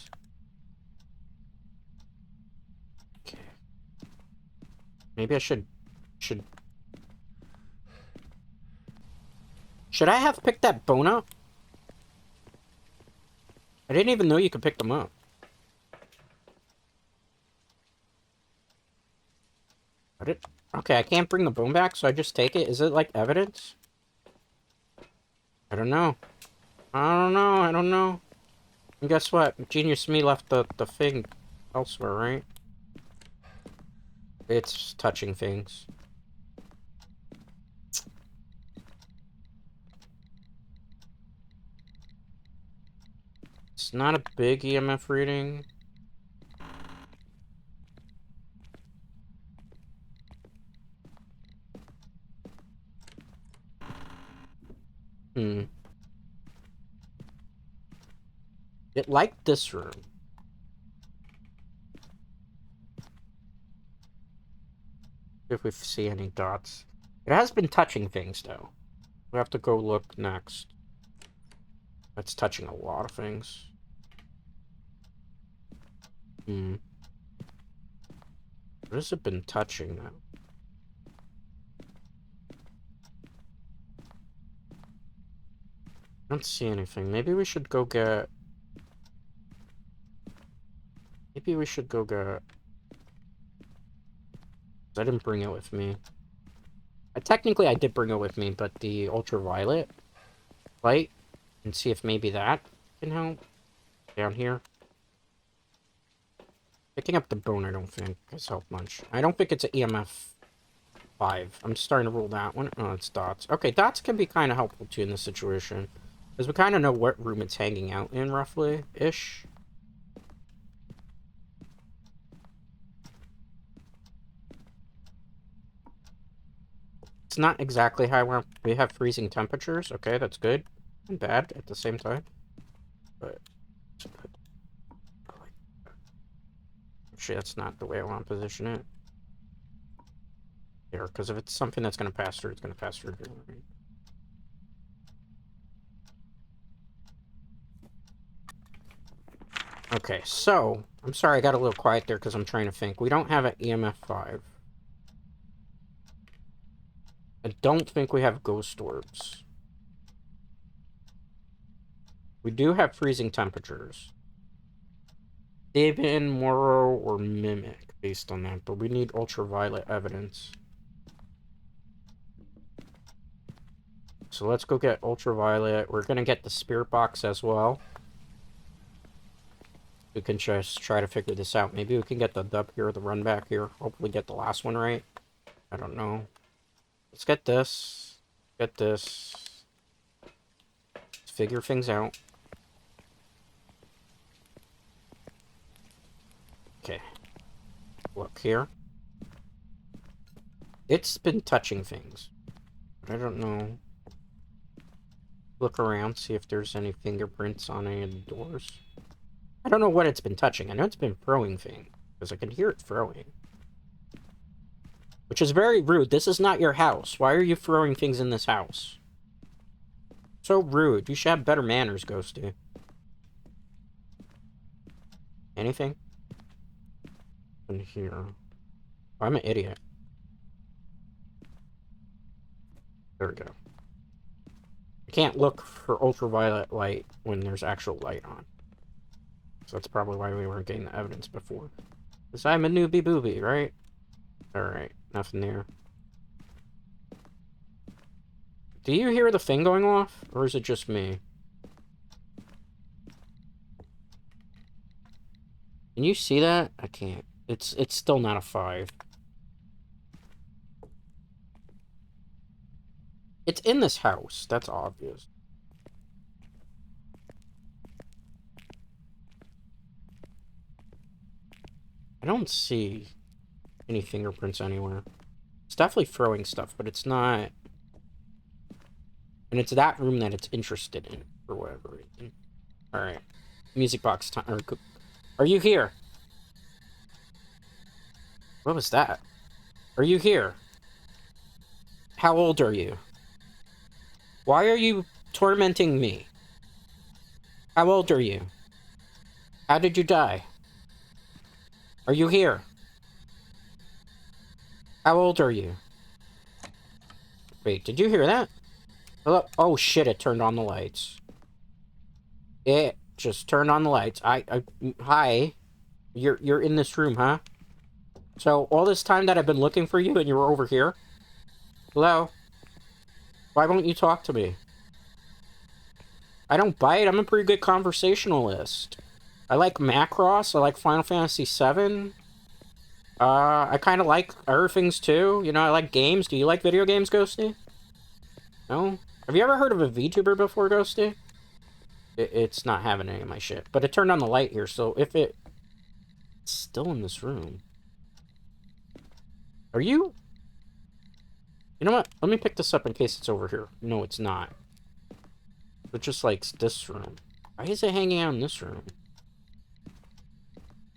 Okay. Maybe I should... Should I have picked that bone up? I didn't even know you could pick them up. Okay, I can't bring the bone back, so I just take it. Is it like evidence? I don't know. I don't know. And guess what? Genius me left the thing elsewhere, right? It's touching things. It's not a big EMF reading. It liked this room. If we see any dots. It has been touching things, though. We have to go look next. It's touching a lot of things. What has it been touching, now? I don't see anything. Maybe we should go get... I didn't bring it with me. Technically, I did bring it with me, but the ultraviolet light, and see if maybe that can help. Down here. Picking up the bone, I don't think has helped much. I don't think it's an EMF 5. I'm starting to rule that one. Oh, it's dots. Okay, dots can be kind of helpful too in this situation, because we kind of know what room it's hanging out in, roughly-ish. It's not exactly how I want. We have freezing temperatures. Okay, that's good and bad at the same time. But actually, that's not the way I want to position it. Here, because if it's something that's going to pass through, it's going to pass through. Okay, so I'm sorry I got a little quiet there because I'm trying to think. We don't have an EMF 5. I don't think we have ghost orbs. We do have freezing temperatures. Daven, Moro, or Mimic based on that, but we need ultraviolet evidence. So let's go get ultraviolet. We're gonna get the spirit box as well. We can just try to figure this out. Maybe we can get the dub here, the run back here. Hopefully get the last one right. I don't know. Let's get this. Get this. Let's figure things out. Okay. Look here. It's been touching things. But I don't know. Look around, see if there's any fingerprints on any of the doors. I don't know what it's been touching. I know it's been throwing things. Because I can hear it throwing. Which is very rude. This is not your house. Why are you throwing things in this house? So rude. You should have better manners, Ghostie. Anything? In here. Oh, I'm an idiot. There we go. I can't look for ultraviolet light when there's actual light on. So that's probably why we weren't getting the evidence before. Because I'm a newbie booby, right? Alright, nothing there. Do you hear the thing going off? Or is it just me? Can you see that? I can't. It's still not a 5. It's in this house. That's obvious. I don't see any fingerprints anywhere. It's definitely throwing stuff, but it's not... And it's that room that it's interested in, for whatever reason. Alright. Music box time. Are you here? What was that? Are you here? How old are you? Why are you tormenting me? How old are you? How did you die? Are you here? How old are you? Wait, did you hear that? Hello? Oh shit, it turned on the lights. It just turned on the lights. Hi. You're in this room, huh? So, all this time that I've been looking for you and you were over here? Hello? Why won't you talk to me? I don't bite. I'm a pretty good conversationalist. I like Macross. I like Final Fantasy VII. I kind of like other things too. You know, I like games. Do you like video games, Ghostie? No? Have you ever heard of a VTuber before, Ghostie? It's not having any of my shit. But it turned on the light here, so if it's still in this room. Are you? You know what? Let me pick this up in case it's over here. No, it's not. It just likes this room. Why is it hanging out in this room?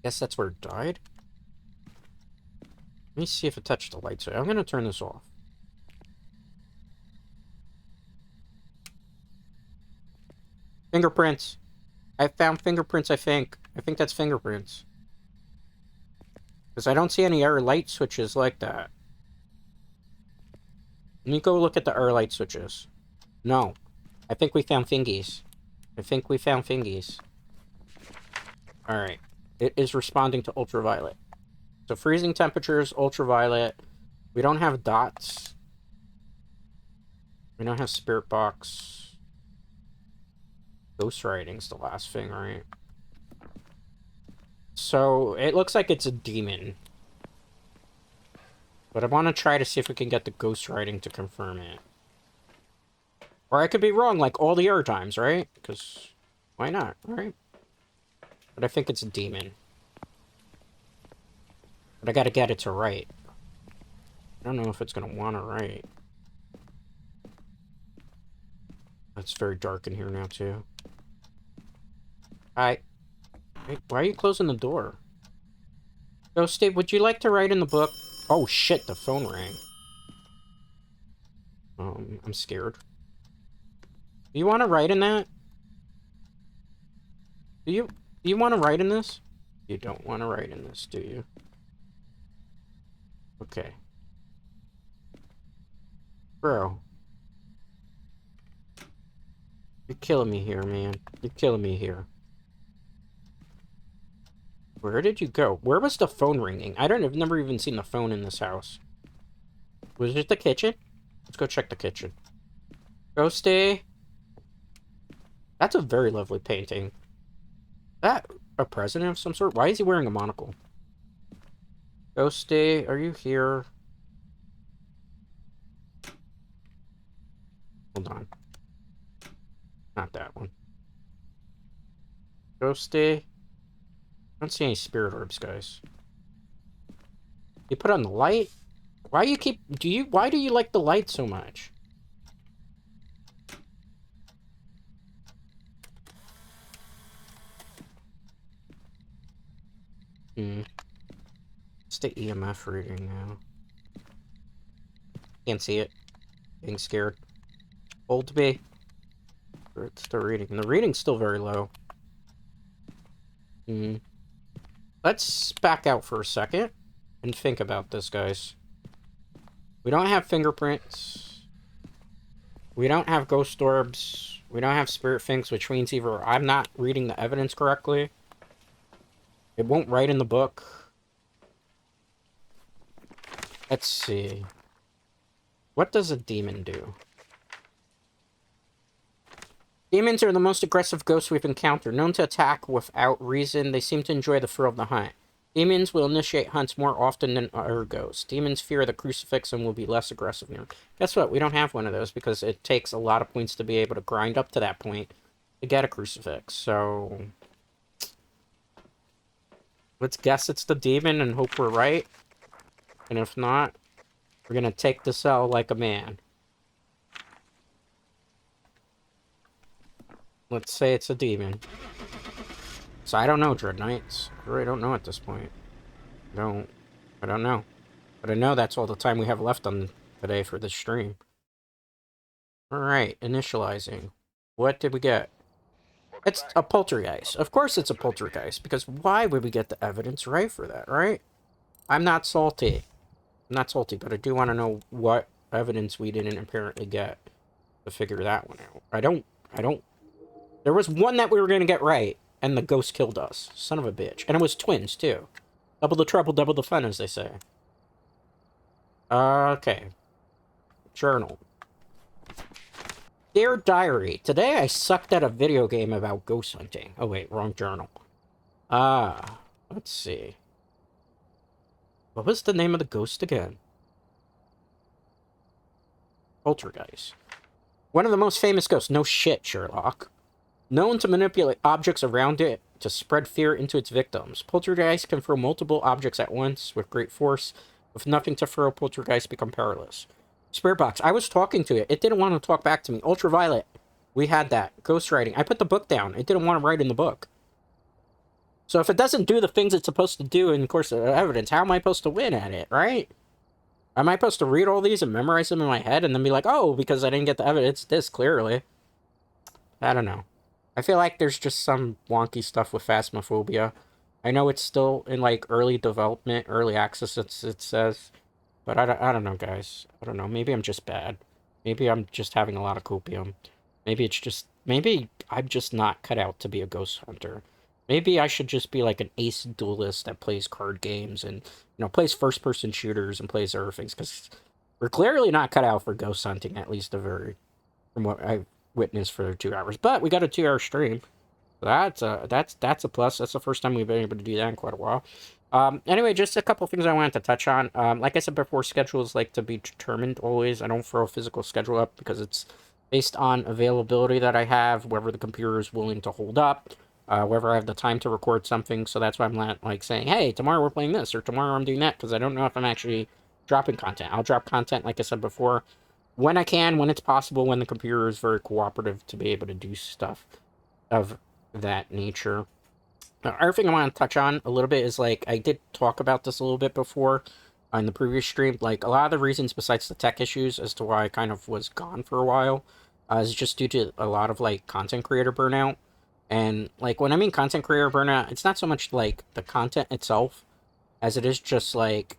Guess that's where it died? Let me see if it touched the light. So I'm going to turn this off. Fingerprints. I found fingerprints, I think. I think that's fingerprints. Because I don't see any other light switches like that. Let me go look at the other light switches. No. I think we found fingies. I think we found fingies. Alright. It is responding to ultraviolet. So freezing temperatures, ultraviolet. We don't have dots. We don't have spirit box. Ghost writing's the last thing, right? So it looks like it's a demon. But I want to try to see if we can get the ghost writing to confirm it. Or I could be wrong like all the other times, right? Because why not, right? But I think it's a demon. But I gotta get it to write. I don't know if it's gonna want to write. It's very dark in here now, too. Wait, why are you closing the door? Ghostie, would you like to write in the book? Oh, shit, the phone rang. I'm scared. Do you want to write in that? Do you want to write in this? You don't want to write in this, do you? Okay. Bro. You're killing me here, man. You're killing me here. Where did you go? Where was the phone ringing? I've never even seen the phone in this house. Was it the kitchen? Let's go check the kitchen. Ghostie. That's a very lovely painting. That a president of some sort? Why is he wearing a monocle? Ghostie, are you here? Hold on. Not that one. Ghostie. I don't see any spirit orbs, guys. You put on the light? Why do you like the light so much? It's the EMF reading now. Can't see it. Being scared. Hold me. It's the reading. And the reading's still very low. Let's back out for a second and think about this, guys. We don't have fingerprints. We don't have ghost orbs. We don't have spirit things, which means either I'm not reading the evidence correctly. It won't write in the book. Let's see. What does a demon do? Demons are the most aggressive ghosts we've encountered. Known to attack without reason, they seem to enjoy the thrill of the hunt. Demons will initiate hunts more often than other ghosts. Demons fear the crucifix and will be less aggressive near. Guess what? We don't have one of those because it takes a lot of points to be able to grind up to that point to get a crucifix. So let's guess it's the demon and hope we're right. And if not, we're gonna take the cell like a man. Let's say it's a demon. So I don't know, Dread Knights. I really don't know at this point. I don't know. But I know that's all the time we have left on today for this stream. Alright, initializing. What did we get? It's a poltergeist. Of course it's a poltergeist, because why would we get the evidence right for that, right? I'm not salty. I'm not salty, but I do want to know what evidence we didn't apparently get to figure that one out. I don't... There was one that we were going to get right, and the ghost killed us. Son of a bitch. And it was twins, too. Double the trouble, double the fun, as they say. Okay. Journal. Dear Diary, today I sucked at a video game about ghost hunting. Oh wait, wrong journal. Let's see. What was the name of the ghost again? Poltergeist. One of the most famous ghosts. No shit, Sherlock. Known to manipulate objects around it to spread fear into its victims. Poltergeist can throw multiple objects at once with great force. With nothing to throw, poltergeists become powerless. Spirit box. I was talking to it. It didn't want to talk back to me. Ultraviolet. We had that. Ghostwriting. I put the book down. It didn't want to write in the book. So if it doesn't do the things it's supposed to do in the course of evidence, how am I supposed to win at it, right? Am I supposed to read all these and memorize them in my head and then be like, oh, because I didn't get the evidence this clearly? I don't know. I feel like there's just some wonky stuff with Phasmophobia. I know it's still in, like, early development, early access, it says. But I don't know, guys. I don't know. Maybe I'm just bad. Maybe I'm just having a lot of copium. Maybe it's just... Maybe I'm just not cut out to be a ghost hunter. Maybe I should just be, like, an ace duelist that plays card games and, you know, plays first-person shooters and plays other things. Because we're clearly not cut out for ghost hunting, at least from what I've witnessed for 2 hours. But we got a 2-hour stream. That's a plus. That's the first time we've been able to do that in quite a while. Anyway, just a couple things I wanted to touch on. Like I said before, schedules like to be determined always. I don't throw a physical schedule up because it's based on availability that I have, whether the computer is willing to hold up, whether I have the time to record something. So that's why I'm not, like, saying, hey, tomorrow we're playing this, or tomorrow I'm doing that, because I don't know if I'm actually dropping content. I'll drop content, like I said before, when I can, when it's possible, when the computer is very cooperative to be able to do stuff of that nature. Other thing I want to touch on a little bit is like I did talk about this a little bit before on the previous stream. Like a lot of the reasons besides the tech issues as to why I kind of was gone for a while is just due to a lot of like content creator burnout. And like when I mean content creator burnout, it's not so much like the content itself as it is just like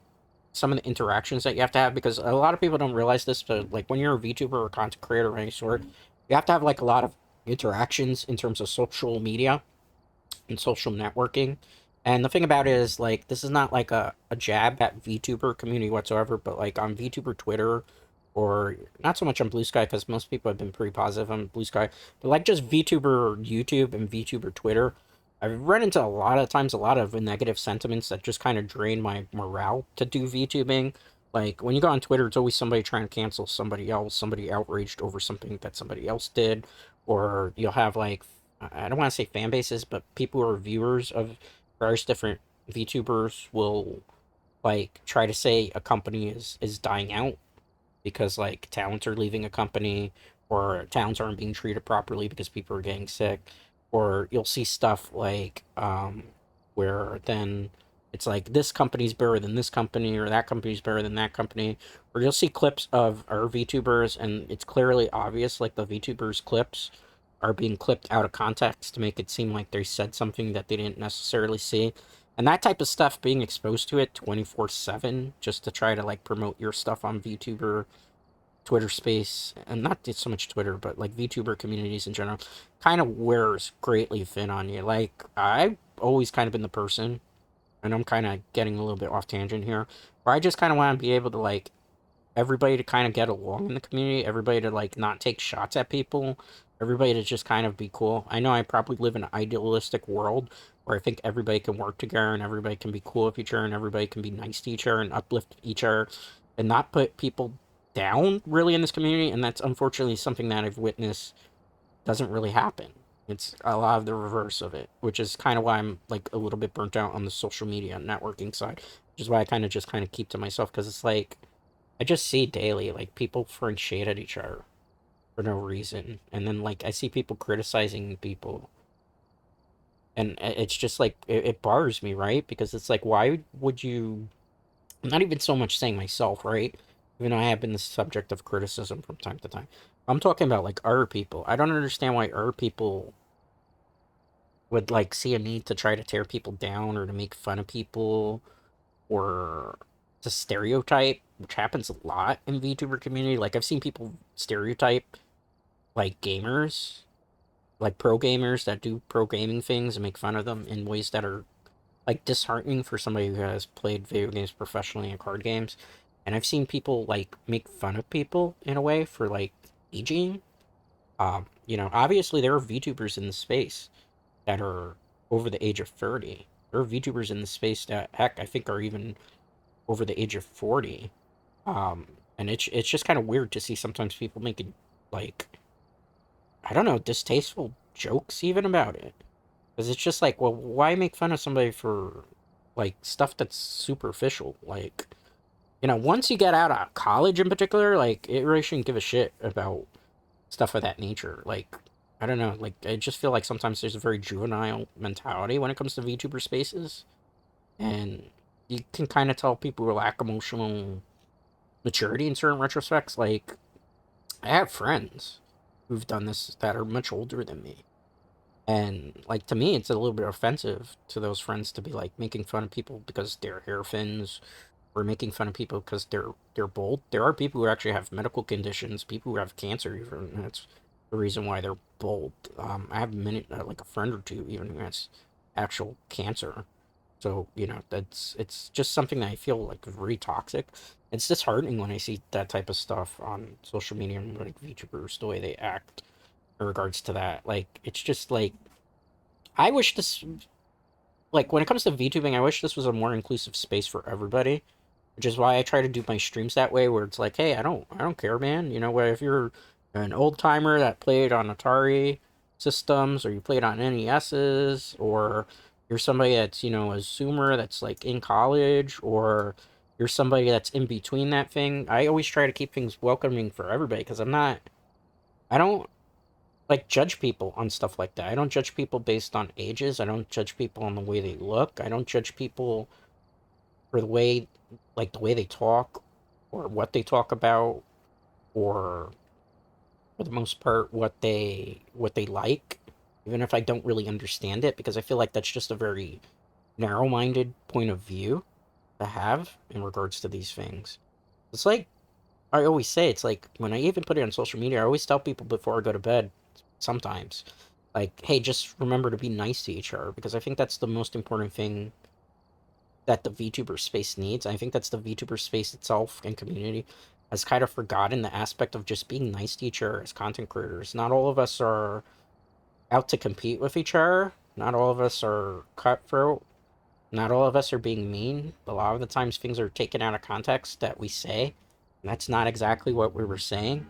some of the interactions that you have to have, because a lot of people don't realize this, but like when you're a VTuber or a content creator of any sort, you have to have like a lot of interactions in terms of social media and social networking. And the thing about it is, like, this is not like a jab at VTuber community whatsoever, but like on VTuber Twitter, or not so much on Blue Sky, because most people have been pretty positive on Blue Sky, but like just VTuber YouTube and VTuber Twitter, I've run into a lot of times a lot of negative sentiments that just kind of drain my morale to do VTubing. Like when you go on Twitter, it's always somebody trying to cancel somebody else, somebody outraged over something that somebody else did, or you'll have like, I don't want to say fan bases, but people who are viewers of various different VTubers will like try to say a company is dying out because like talents are leaving a company, or talents aren't being treated properly because people are getting sick, or you'll see stuff like where then it's like this company's better than this company, or that company's better than that company, or you'll see clips of our VTubers and it's clearly obvious like the VTubers clips are being clipped out of context to make it seem like they said something that they didn't necessarily see. And that type of stuff, being exposed to it 24/7 just to try to like promote your stuff on VTuber, Twitter space, and not so much Twitter, but like VTuber communities in general, kind of wears greatly thin on you. Like, I've always kind of been the person, and I'm kind of getting a little bit off tangent here, where I just kind of want to be able to like everybody to kind of get along in the community, everybody to like not take shots at people, everybody to just kind of be cool. I know I probably live in an idealistic world where I think everybody can work together and everybody can be cool with each other and everybody can be nice to each other and uplift each other and not put people down really in this community. And that's unfortunately something that I've witnessed doesn't really happen. It's a lot of the reverse of it, which is kind of why I'm like a little bit burnt out on the social media and networking side, which is why I kind of just kind of keep to myself, because it's like I just see daily like people throwing shade at each other for no reason, and then like I see people criticizing people, and it's just like it bars me, right? Because it's like, why would you? I'm not even so much saying myself, right? Even though I have been the subject of criticism from time to time. I'm talking about like other people. I don't understand why other people would like see a need to try to tear people down or to make fun of people or to stereotype, which happens a lot in VTuber community. Like I've seen people stereotype like gamers, like pro gamers that do pro gaming things and make fun of them in ways that are like disheartening for somebody who has played video games professionally and card games. And I've seen people like make fun of people in a way for like aging. Obviously there are VTubers in the space that are over the age of 30. There are VTubers in the space that heck I think are even over the age of 40. And it's just kind of weird to see sometimes people making like, I don't know, distasteful jokes even about it. Because it's just like, well, why make fun of somebody for like stuff that's superficial? Like, once you get out of college in particular, like it really shouldn't give a shit about stuff of that nature. Like, I don't know, like I just feel like sometimes there's a very juvenile mentality when it comes to VTuber spaces, and you can kind of tell people who lack emotional maturity in certain retrospects. Like, I have friends who've done this that are much older than me. And like to me, it's a little bit offensive to those friends to be like making fun of people because they're hair fins, or making fun of people because they're bald. There are people who actually have medical conditions, people who have cancer, even and that's the reason why they're bald. I have like a friend or two even who has actual cancer. So that's it's just something that I feel like very toxic. It's disheartening when I see that type of stuff on social media and like VTubers the way they act in regards to that. Like it's just like I wish this, like when it comes to VTubing, I wish this was a more inclusive space for everybody, which is why I try to do my streams that way, where it's like, hey, I don't care, man. Where if you're an old timer that played on Atari systems, or you played on NESs, or you're somebody that's a Zoomer that's like in college, or you're somebody that's in between that thing. I always try to keep things welcoming for everybody because I don't like judge people on stuff like that. I don't judge people based on ages. I don't judge people on the way they look. I don't judge people for the way they talk or what they talk about or for the most part what they like, even if I don't really understand it, because I feel like that's just a very narrow-minded point of view to have in regards to these things. It's like I always say, it's like when I even put it on social media, I always tell people before I go to bed sometimes, like, hey, just remember to be nice to each other, because I think that's the most important thing that the VTuber space needs. I think that's the VTuber space itself and community has kind of forgotten the aspect of just being nice to each other as content creators. Not all of us are out to compete with each other. Not all of us are cutthroat. Not all of us are being mean. A lot of the times things are taken out of context that we say. And that's not exactly what we were saying.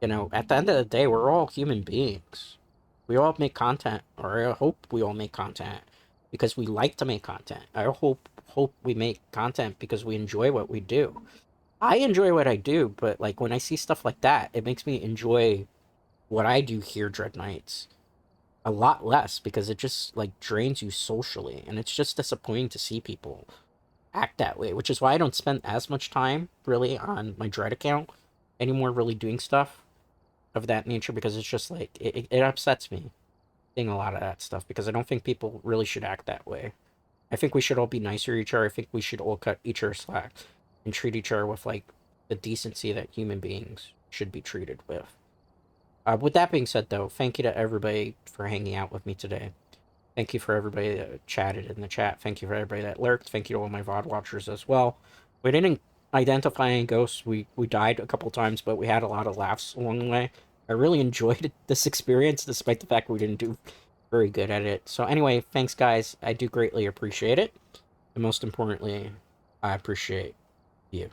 At the end of the day, we're all human beings. We all make content, or I hope we all make content because we like to make content. I hope we make content because we enjoy what we do. I enjoy what I do, but like when I see stuff like that, it makes me enjoy what I do here, Dread Knights, a lot less because it just like drains you socially, and it's just disappointing to see people act that way. Which is why I don't spend as much time really on my Dread account anymore, really doing stuff of that nature, because it's just like it upsets me seeing a lot of that stuff because I don't think people really should act that way. I think we should all be nicer to each other. I think we should all cut each other slack and treat each other with like the decency that human beings should be treated with. With that being said, though, thank you to everybody for hanging out with me today. Thank you for everybody that chatted in the chat. Thank you for everybody that lurked. Thank you to all my VOD watchers as well. We didn't identify any ghosts. We died a couple times, but we had a lot of laughs along the way. I really enjoyed this experience, despite the fact we didn't do very good at it. So anyway, thanks guys. I do greatly appreciate it. And most importantly, I appreciate you.